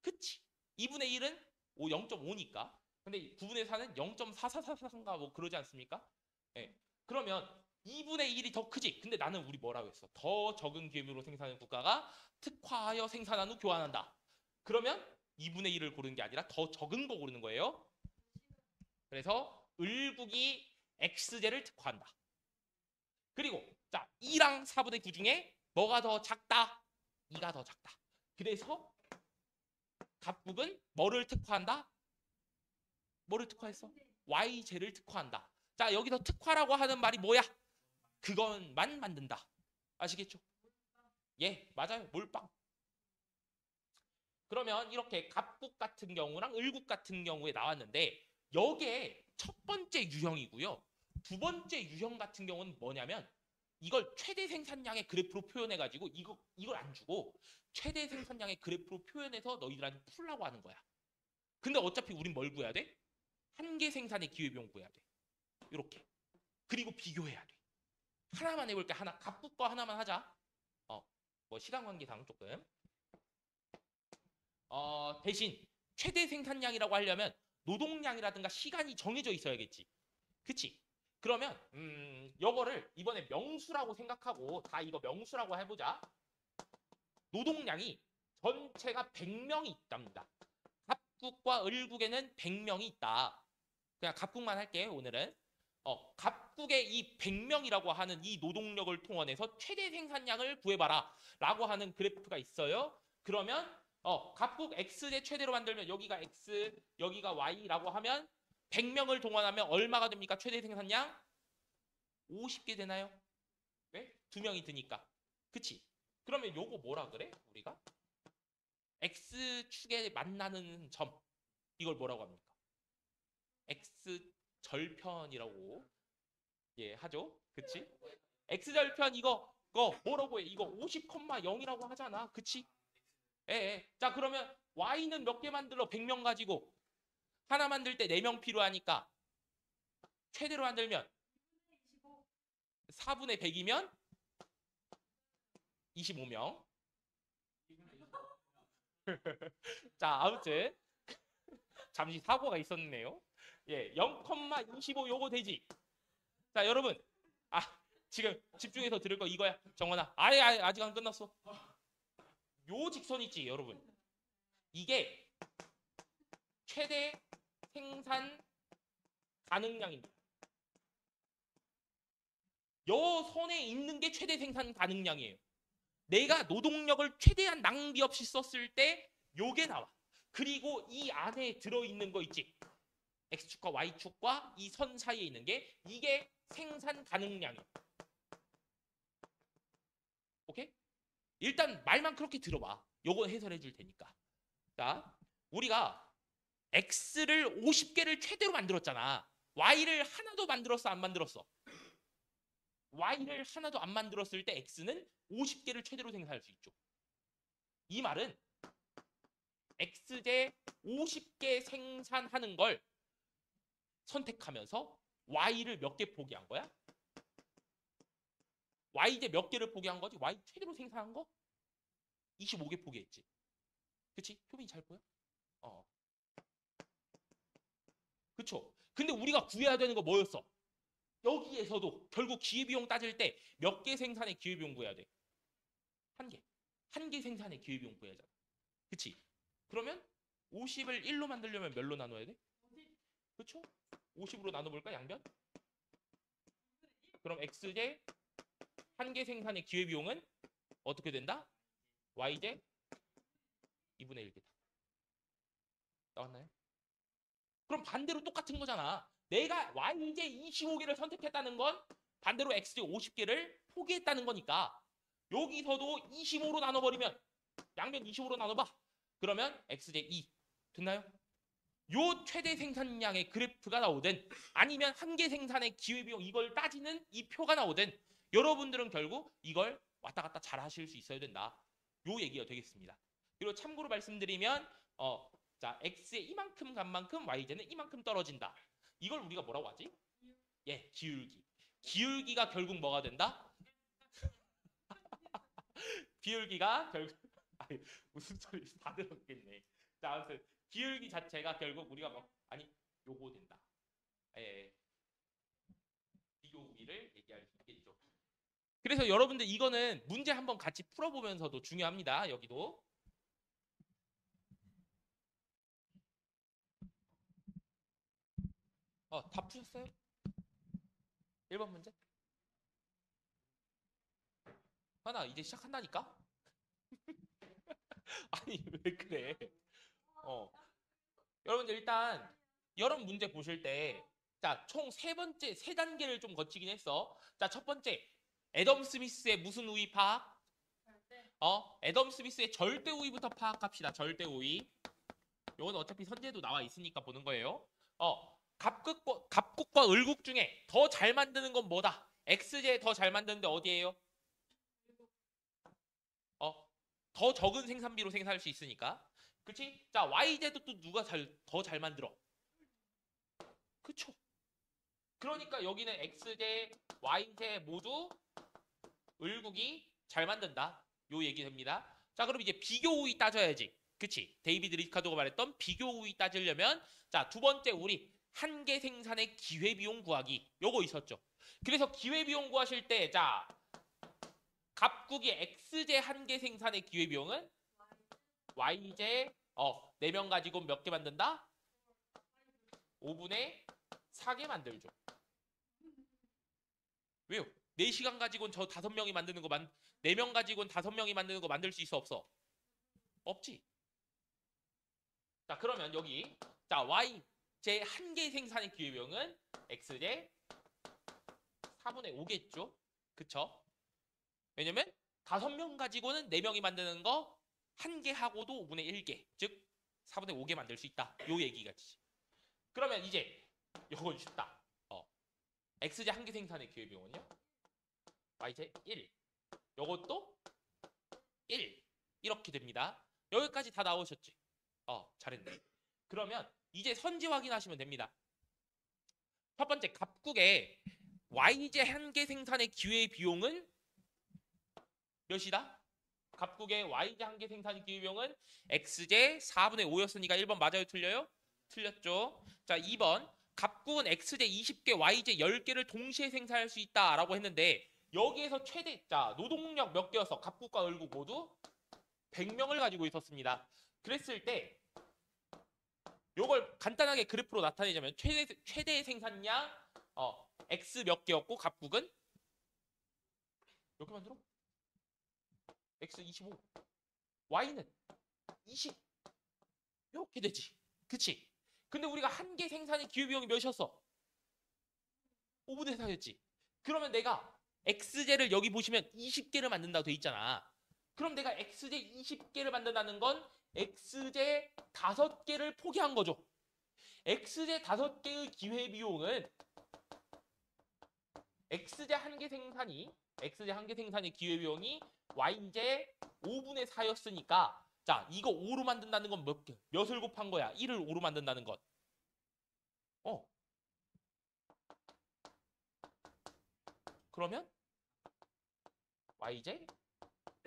그치? 2분의 1은 0.5니까. 근데 9분의 4는 0.4444인가 뭐 그러지 않습니까? 네. 그러면 2분의 1이 더 크지? 근데 나는 우리 뭐라고 했어? 더 적은 기회비용으로 생산하는 국가가 특화하여 생산한 후 교환한다. 그러면 2분의 1을 고르는 게 아니라 더 적은 거 고르는 거예요. 그래서 을국이 X제를 특화한다. 그리고 자 2랑 4분의 9 중에 뭐가 더 작다? 2가 더 작다. 그래서 갑국은 뭐를 특화한다? 뭐를 특화했어? Y제를 특화한다. 자 여기서 특화라고 하는 말이 뭐야? 그것만 만든다. 아시겠죠? 예, 맞아요. 몰빵. 그러면 이렇게 갑국 같은 경우랑 을국 같은 경우에 나왔는데 여기에 첫 번째 유형이고요. 두 번째 유형 같은 경우는 뭐냐면 이걸 최대 생산량의 그래프로 표현해가지고 이걸 안 주고 최대 생산량의 그래프로 표현해서 너희들한테 풀라고 하는 거야. 근데 어차피 우린 뭘 구해야 돼? 한계 생산의 기회비용 구해야 돼. 이렇게. 그리고 비교해야 돼. 하나만 해볼게. 하나. 갑국 거 하나만 하자. 뭐 시간 관계상 조금. 대신 최대 생산량이라고 하려면 노동량이라든가 시간이 정해져 있어야겠지. 그치? 그러면 요거를 이번에 명수라고 생각하고 다 이거 명수라고 해보자. 노동량이 전체가 100명이 있답니다. 갑국과 을국에는 100명이 있다. 그냥 갑국만 할게 오늘은. 갑국의 이 100명이라고 하는 이 노동력을 통원해서 최대 생산량을 구해봐라 라고 하는 그래프가 있어요. 그러면 갑국 X대 최대로 만들면 여기가 X, 여기가 Y라고 하면 100명을 동원하면 얼마가 됩니까? 최대 생산량? 50개 되나요? 왜? 2명이 드니까. 그치? 그러면 요거 뭐라 그래? 우리가? X축에 만나는 점. 이걸 뭐라고 합니까? X절편이라고 하죠. 그치? X절편 이거 뭐라고 해? 이거 50,0이라고 하잖아. 그치? 자 그러면 Y는 몇 개 만들어? 100명 가지고. 하나 만들 때 4명 필요하니까 최대로 만들면 4분의 100이면 25명. 자 아무튼 잠시 사고가 있었네요. 0,25 요거 되지. 자 여러분 지금 집중해서 들을 거 이거야. 정원아 아직 안 끝났어. 요 직선 있지 여러분. 이게 최대 생산 가능량입니다. 요 선에 있는 게 최대 생산 가능량이에요. 내가 노동력을 최대한 낭비 없이 썼을 때 요게 나와. 그리고 이 안에 들어있는 거 있지. X축과 Y축과 이 선 사이에 있는 게 이게 생산 가능량이에요. 오케이? 일단 말만 그렇게 들어봐. 요거 해설해 줄 테니까. 자, 우리가 X를 50개를 최대로 만들었잖아. Y를 하나도 만들었어, 안 만들었어? Y를 하나도 안 만들었을 때 X는 50개를 최대로 생산할 수 있죠. 이 말은 X제 50개 생산하는 걸 선택하면서 Y를 몇 개 포기한 거야? Y제 몇 개를 포기한 거지? Y 최대로 생산한 거? 25개 포기했지. 그치? 표빈이 잘 보여? 그쵸? 근데 우리가 구해야 되는 거 뭐였어? 여기에서도 결국 기회비용 따질 때 몇 개 생산의 기회비용 구해야 돼? 한 개. 한 개 생산의 기회비용 구해야 하잖아. 그치? 그러면 50을 1로 만들려면 몇로 나눠야 돼? 그쵸? 50으로 나눠볼까? 양변? 그럼 X제 한 개 생산의 기회비용은 어떻게 된다? Y제 2분의 1 개다. 나왔나요? 그럼 반대로 똑같은 거잖아. 내가 Y제 25개를 선택했다는 건 반대로 X제 50개를 포기했다는 거니까 여기서도 25로 나눠버리면 양변 25로 나눠봐. 그러면 X제 2 됐나요? 요 최대 생산량의 그래프가 나오든 아니면 한 개 생산의 기회비용 이걸 따지는 이 표가 나오든 여러분들은 결국 이걸 왔다 갔다 잘 하실 수 있어야 된다. 요 얘기가 되겠습니다. 그리고 참고로 말씀드리면 자 X에 이만큼 간 만큼 Y제는 이만큼 떨어진다. 이걸 우리가 뭐라고 하지? 기울기. 기울기가 결국 뭐가 된다? 기울기가 결국 무슨 소리 다 들었겠네. 자 아무튼 기울기 자체가 결국 우리가 요거 된다. 비교우기를 얘기할 수 있겠죠. 그래서 여러분들 이거는 문제 한번 같이 풀어보면서도 중요합니다. 여기도. 다 푸셨어요? 1번 문제? 하나 이제 시작한다니까? 아니 왜 그래? 여러분들 일단 여러분 문제 보실 때 자, 총 세 단계를 좀 거치긴 했어. 자, 첫 번째 애덤 스미스의 무슨 우위 파악? 애덤 스미스의 절대 우위부터 파악합시다. 절대 우위. 이건 어차피 선제도 나와 있으니까 보는 거예요. 갑국과 을국 중에 더 잘 만드는 건 뭐다? XJ 더 잘 만드는데 어디예요? 더 적은 생산비로 생산할 수 있으니까. 그치? 자, YJ도 또 누가 더 잘 만들어? 그쵸? 그러니까 여기는 XJ, YJ 모두 을국이 잘 만든다. 요 얘기 됩니다. 자, 그럼 이제 비교 우위 따져야지. 그치? 데이비드 리카도가 말했던 비교 우위 따지려면 자, 두 번째 우리 한 개 생산의 기회비용 구하기. 요거 있었죠. 그래서 기회비용 구하실 때 자, 갑국이 XJ 한 개 생산의 기회비용은 YJ 4명 가지고 몇 개 만든다? 5분의 4개 만들죠. 왜요? 4시간 가지고는 저 5명이 만드는 거 4명 가지고는 5명이 만드는 거 만들 수 있어 없어? 없지. 자, 그러면 여기 자, YJ 한 개 생산의 기회비용은 XJ 4분의 5겠죠? 그쵸? 왜냐면 5명 가지고는 4명이 만드는 거 한 개 하고도 5분의 1개, 즉 4분의 5개 만들 수 있다. 요 얘기가지. 그러면 이제 요건 쉽다. XJ 한 개 생산의 기회비용은요? YJ 1. 요것도 1. 이렇게 됩니다. 여기까지 다 나오셨지? 잘했네. 그러면 이제 선지 확인하시면 됩니다. 첫 번째 갑국의 YJ 한 개 생산의 기회비용은 몇이다? 갑국의 YJ 한 개 생산의 기회비용은 XJ 4분의 5였으니까 1번 맞아요? 틀려요? 틀렸죠. 자, 2번 갑국은 XJ 20개, YJ 10개를 동시에 생산할 수 있다라고 했는데 여기에서 최대 자 노동력 몇 개였어? 갑국과 을국 모두 100명을 가지고 있었습니다. 그랬을 때 요걸 간단하게 그래프로 나타내자면 최대 생산량 X 몇 개였고 갑국은 몇 개 만들어? X 25, Y는 20 이렇게 되지. 그치? 근데 우리가 한 개 생산의 기회비용이 몇이었어? 5분의 4였지. 그러면 내가 XJ를 여기 보시면 20개를 만든다고 돼 있잖아. 그럼 내가 XJ 20개를 만든다는 건 XJ 5개를 포기한 거죠. XJ 5개의 기회비용은 XJ 한 개 생산의 기회비용이 YJ 5분의 4였으니까 자, 이거 5로 만든다는 건 몇을 곱한 거야? 1을 5로 만든다는 건. 그러면 YJ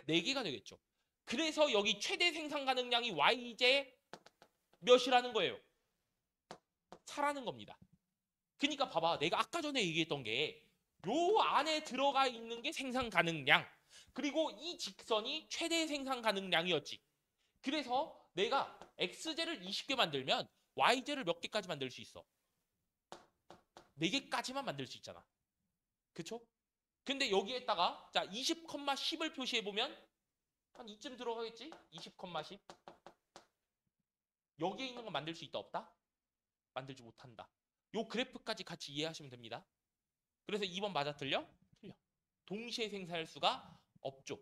4개가 되겠죠. 그래서 여기 최대 생산 가능량이 YJ 몇이라는 거예요? 4라는 겁니다. 그러니까 봐봐. 내가 아까 전에 얘기했던 게 요 안에 들어가 있는 게 생산 가능량. 그리고 이 직선이 최대 생산 가능량이었지. 그래서 내가 XJ를 20개 만들면 YJ를 몇 개까지 만들 수 있어? 4개까지만 만들 수 있잖아. 그쵸? 근데 여기에다가 자 20,10을 표시해보면 한 이쯤 들어가겠지? 20,10 여기에 있는 건 만들 수 있다 없다? 만들지 못한다. 요 그래프까지 같이 이해하시면 됩니다. 그래서 2번 맞아 틀려? 틀려. 동시에 생산할 수가 없죠.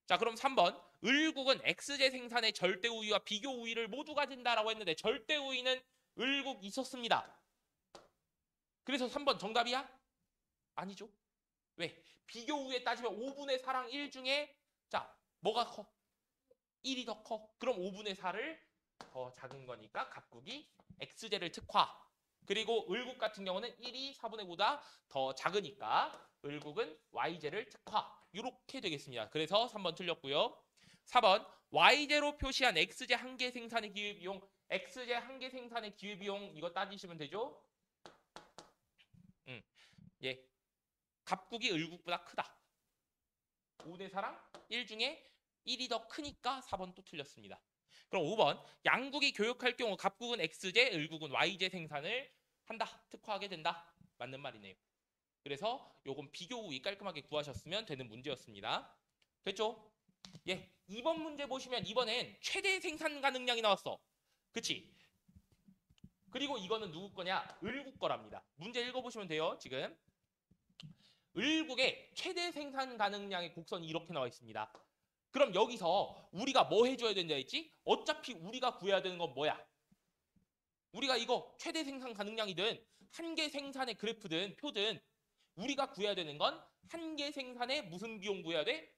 자, 그럼 3번 을국은 XJ 생산의 절대 우위와 비교 우위를 모두 가진다라고 했는데 절대 우위는 을국 있었습니다. 그래서 3번 정답이야? 아니죠. 왜? 비교 우위에 따지면 5분의 4랑 1 중에 자 뭐가 커? 1이 더 커. 그럼 5분의 4를 더 작은 거니까 갑국이 XJ를 특화. 그리고 을국 같은 경우는 1이 4분의 5보다 더 작으니까 을국은 YJ를 특화. 이렇게 되겠습니다. 그래서 3번 틀렸고요. 4번 YJ로 표시한 XJ 한 개 생산의 기회비용 XJ 한 개 생산의 기회비용 이거 따지시면 되죠. 예, 갑국이 을국보다 크다. 5분의 4랑 1 중에 1이 더 크니까 4번 또 틀렸습니다. 그럼 5번 양국이 교역할 경우 갑국은 XJ, 을국은 YJ 생산을 한다. 특화하게 된다. 맞는 말이네요. 그래서 요건 비교 우위 깔끔하게 구하셨으면 되는 문제였습니다. 됐죠? 예, 2번 문제 보시면 이번엔 최대 생산 가능량이 나왔어. 그치? 그리고 이거는 누구 거냐? 을국 거랍니다. 문제 읽어보시면 돼요. 지금 을국의 최대 생산 가능량의 곡선이 이렇게 나와 있습니다. 그럼 여기서 우리가 뭐 해줘야 된다 했지? 어차피 우리가 구해야 되는 건 뭐야? 우리가 이거 최대 생산 가능량이든 한 개 생산의 그래프든 표든 우리가 구해야 되는 건 한 개 생산에 무슨 비용 구해야 돼?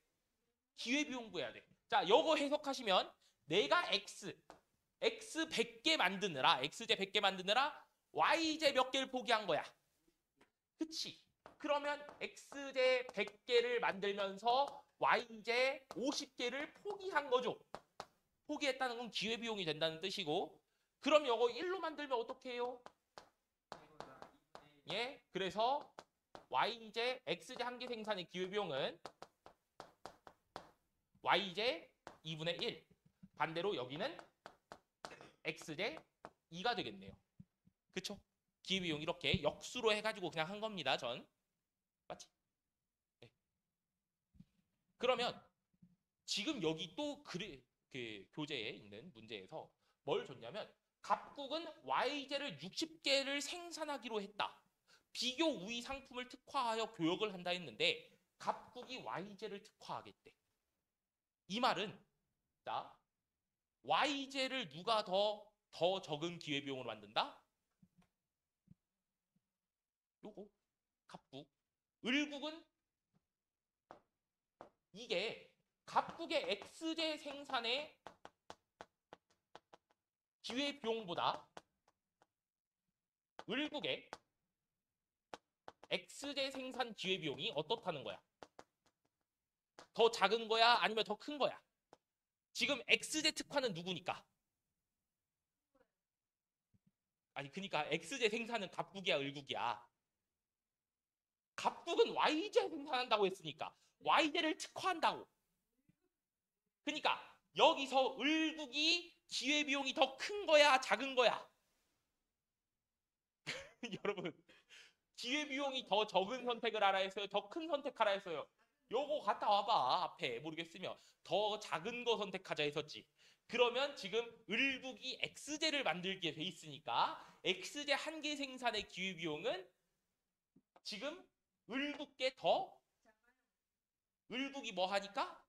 기회비용 구해야 돼. 자, 요거 해석하시면 내가 X 100개 만드느라 X제 100개 만드느라 Y제 몇 개를 포기한 거야. 그치? 그러면 X제 100개를 만들면서 Y제 50개를 포기한 거죠. 포기했다는 건 기회비용이 된다는 뜻이고 그럼 요거 1로 만들면 어떻게 해요? 예, 그래서 Y제 X제 한 개 생산의 기회비용은 Y제 2분의 1 반대로 여기는 X제 2가 되겠네요. 그쵸? 기회비용 이렇게 역수로 해가지고 그냥 한 겁니다. 전 맞지? 네. 그러면 지금 여기 또 그 교재에 있는 문제에서 뭘 줬냐면 갑국은 Y제를 60개를 생산하기로 했다. 비교 우위 상품을 특화하여 교역을 한다 했는데 갑국이 Y제를 특화하겠대. 이 말은 자 Y제를 누가 더 적은 기회비용으로 만든다? 요거 갑국. 을국은 이게 갑국의 X제 생산의 기회비용보다 을국의 X제 생산 기회비용이 어떻다는 거야? 더 작은 거야? 아니면 더 큰 거야? 지금 X제 특화는 누구니까? 아니 그러니까 X제 생산은 갑국이야 을국이야? 갑국은 Y제 생산한다고 했으니까 Y제를 특화한다고. 그러니까 여기서 을국이 기회비용이 더 큰 거야 작은 거야? 여러분 기회비용이 더 적은 선택을 하라 했어요? 더 큰 선택하라 했어요? 요거 갔다 와봐. 앞에 모르겠으면 더 작은 거 선택하자 했었지. 그러면 지금 을국이 X제를 만들게 돼 있으니까 X제 한 개 생산의 기회비용은 지금 을국께 더 을국이 뭐 하니까?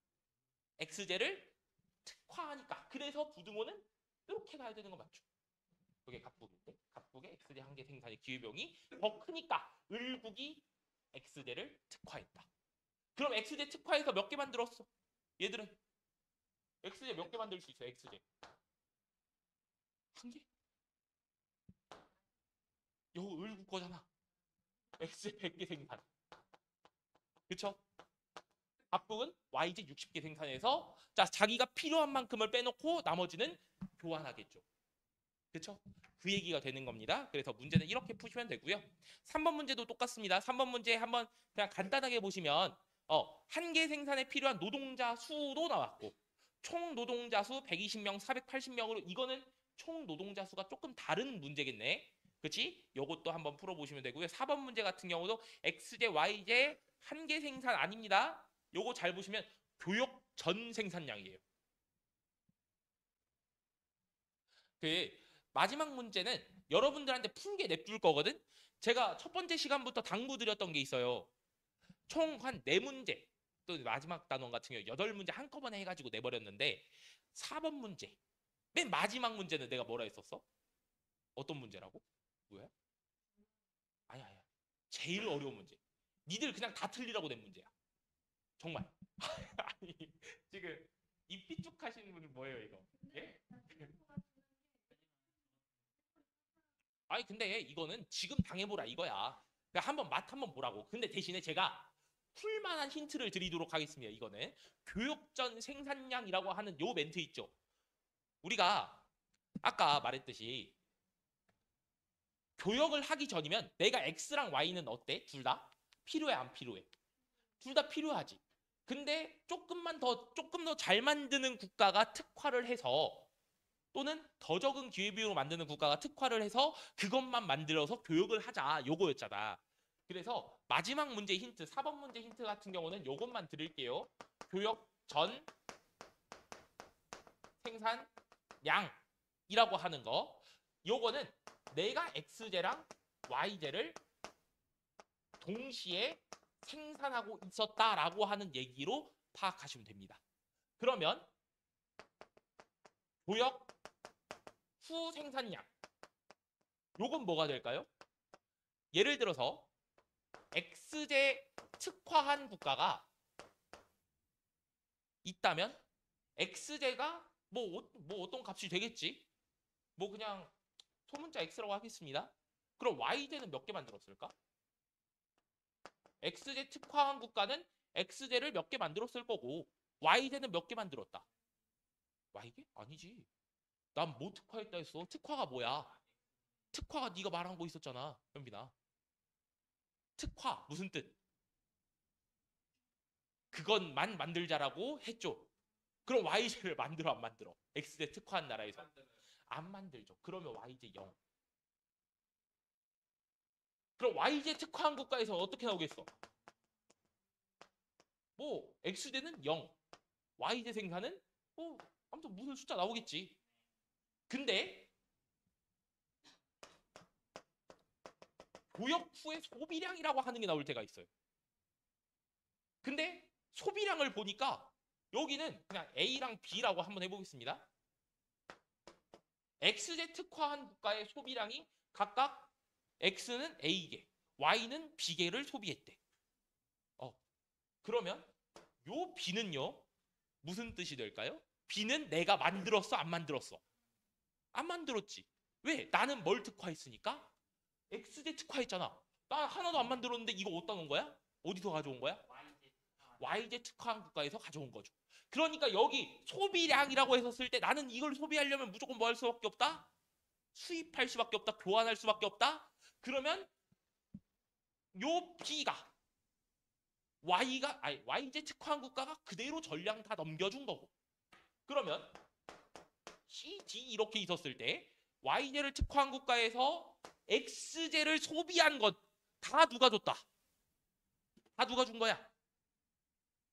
X제를 특화하니까. 그래서 부등호는 이렇게 가야 되는 거 맞죠? 이게 갑국인데 갑국의 X제 한 개 생산의 기회비용이 더 크니까 을국이 X제를 특화했다. 그럼 X제 특화해서 몇 개 만들었어? 얘들은 X제 몇 개 만들 수 있어? X제 한 개? 요거 을국 거잖아. X제 100개 생산. 그쵸? 갑국은 Y제 60개 생산해서 자 자기가 필요한 만큼을 빼놓고 나머지는 교환하겠죠. 그쵸? 그 얘기가 되는 겁니다. 그래서 문제는 이렇게 푸시면 되고요. 3번 문제도 똑같습니다. 3번 문제 한번 그냥 간단하게 보시면 한 개 생산에 필요한 노동자 수도 나왔고 총 노동자 수 120명, 480명으로 이거는 총 노동자 수가 조금 다른 문제겠네. 그렇지? 요것도 한번 풀어보시면 되고요. 4번 문제 같은 경우도 X제, Y제 한 개 생산 아닙니다. 요거 잘 보시면 교역 전 생산량이에요. 그 마지막 문제는 여러분들한테 푼게 냅둘 거거든. 제가 첫 번째 시간부터 당부드렸던 게 있어요. 총 한 4문제 또 마지막 단원 같은 경우 8문제 한꺼번에 해가지고 내버렸는데 4번 문제 맨 마지막 문제는 내가 뭐라 했었어? 어떤 문제라고? 뭐야? 아니야. 제일 어려운 문제. 니들 그냥 다 틀리라고 낸 문제야. 정말. 아니 지금 입 삐죽하시는 분은 뭐예요 이거? 예? 아니 근데 이거는 지금 당해보라 이거야. 그러니까 한번 맛 한번 보라고. 근데 대신에 제가 풀만한 힌트를 드리도록 하겠습니다. 이거는 교육전 생산량이라고 하는 요 멘트 있죠. 우리가 아까 말했듯이 교역을 하기 전이면 내가 X랑 Y는 어때? 둘 다? 필요해 안 필요해? 둘 다 필요하지. 근데 조금 더 잘 만드는 국가가 특화를 해서 또는 더 적은 기회비용으로 만드는 국가가 특화를 해서 그것만 만들어서 교역을 하자 요거였잖아. 그래서 마지막 문제 힌트 4번 문제 힌트 같은 경우는 요것만 드릴게요. 교역 전 생산량이라고 하는 거 요거는 내가 X제랑 Y제를 동시에 생산하고 있었다라고 하는 얘기로 파악하시면 됩니다. 그러면 교역 후 생산량 요건 뭐가 될까요? 예를 들어서 x제 특화한 국가가 있다면 x제가 뭐 어떤 값이 되겠지? 뭐 그냥 소문자 x라고 하겠습니다. 그럼 y제는 몇 개 만들었을까? x제 특화한 국가는 x제를 몇 개 만들었을 거고 y제는 몇 개 만들었다. y개? 아니지. 난 뭐 특화했다 했어? 특화가 뭐야? 특화가 네가 말한 거 있었잖아, 현빈아. 특화 무슨 뜻? 그것만 만들자라고 했죠. 그럼 y제를 만들어 안 만들어? x제 특화한 나라에서 안 만들죠. 그러면 y제 0. 그럼 y제 특화한 국가에서 어떻게 나오겠어? 뭐 x제는 0, y제 생산은 뭐 아무튼 무슨 숫자 나오겠지. 근데 교역 후의 소비량이라고 하는 게 나올 때가 있어요. 근데 소비량을 보니까 여기는 그냥 A랑 B라고 한번 해보겠습니다. XZ 특화한 국가의 소비량이 각각 X는 A개, Y는 B개를 소비했대. 그러면 요 B는요 무슨 뜻이 될까요? B는 내가 만들었어, 안 만들었어? 안 만들었지. 왜? 나는 뭘 특화했으니까? XZ 특화했잖아. 나 하나도 안 만들었는데 이거 어디다 놓은 거야? 어디서 가져온 거야? YZ 특화한 국가에서 가져온 거죠. 그러니까 여기 소비량이라고 해서 쓸 때 나는 이걸 소비하려면 무조건 뭐 할 수밖에 없다? 수입할 수밖에 없다. 교환할 수밖에 없다. 그러면 요 B가 YZ 특화한 국가가 그대로 전량 다 넘겨준 거고. 그러면 C, D 이렇게 있었을 때 Y제를 특화한 국가에서 X제를 소비한 것 다 누가 줬다? 다 누가 준 거야?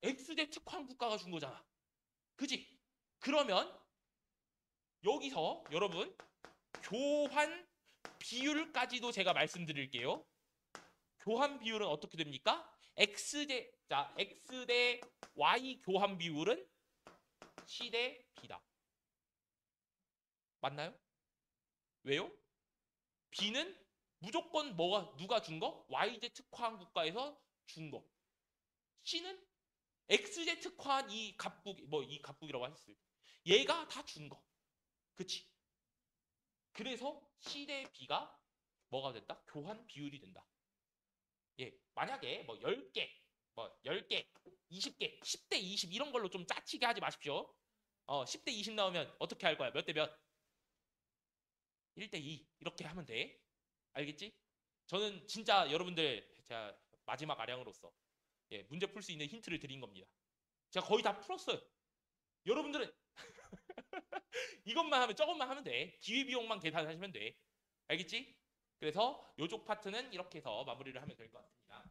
X제 특화한 국가가 준 거잖아. 그지? 그러면 여기서 여러분 교환 비율까지도 제가 말씀드릴게요. 교환 비율은 어떻게 됩니까? X 대 Y 교환 비율은 C 대 B다. 맞나요? 왜요? B는 무조건 누가 준 거? YZ 특화한 국가에서 준 거. C는 XZ 특화한 이 갑국이라고 하셨어요. 얘가 다 준 거. 그치? 그래서 C 대 B가 뭐가 된다? 교환 비율이 된다. 예, 만약에 뭐 10개, 20개, 10대 20 이런 걸로 좀 짜치게 하지 마십시오. 10대 20 나오면 어떻게 할 거야? 몇 대 몇? 1대 2 이렇게 하면 돼. 알겠지? 저는 진짜 여러분들 제가 마지막 아량으로서 문제 풀 수 있는 힌트를 드린 겁니다. 제가 거의 다 풀었어요. 여러분들은 이것만 하면 저것만 하면 돼. 기회비용만 계산하시면 돼. 알겠지? 그래서 요쪽 파트는 이렇게 해서 마무리를 하면 될 것 같습니다.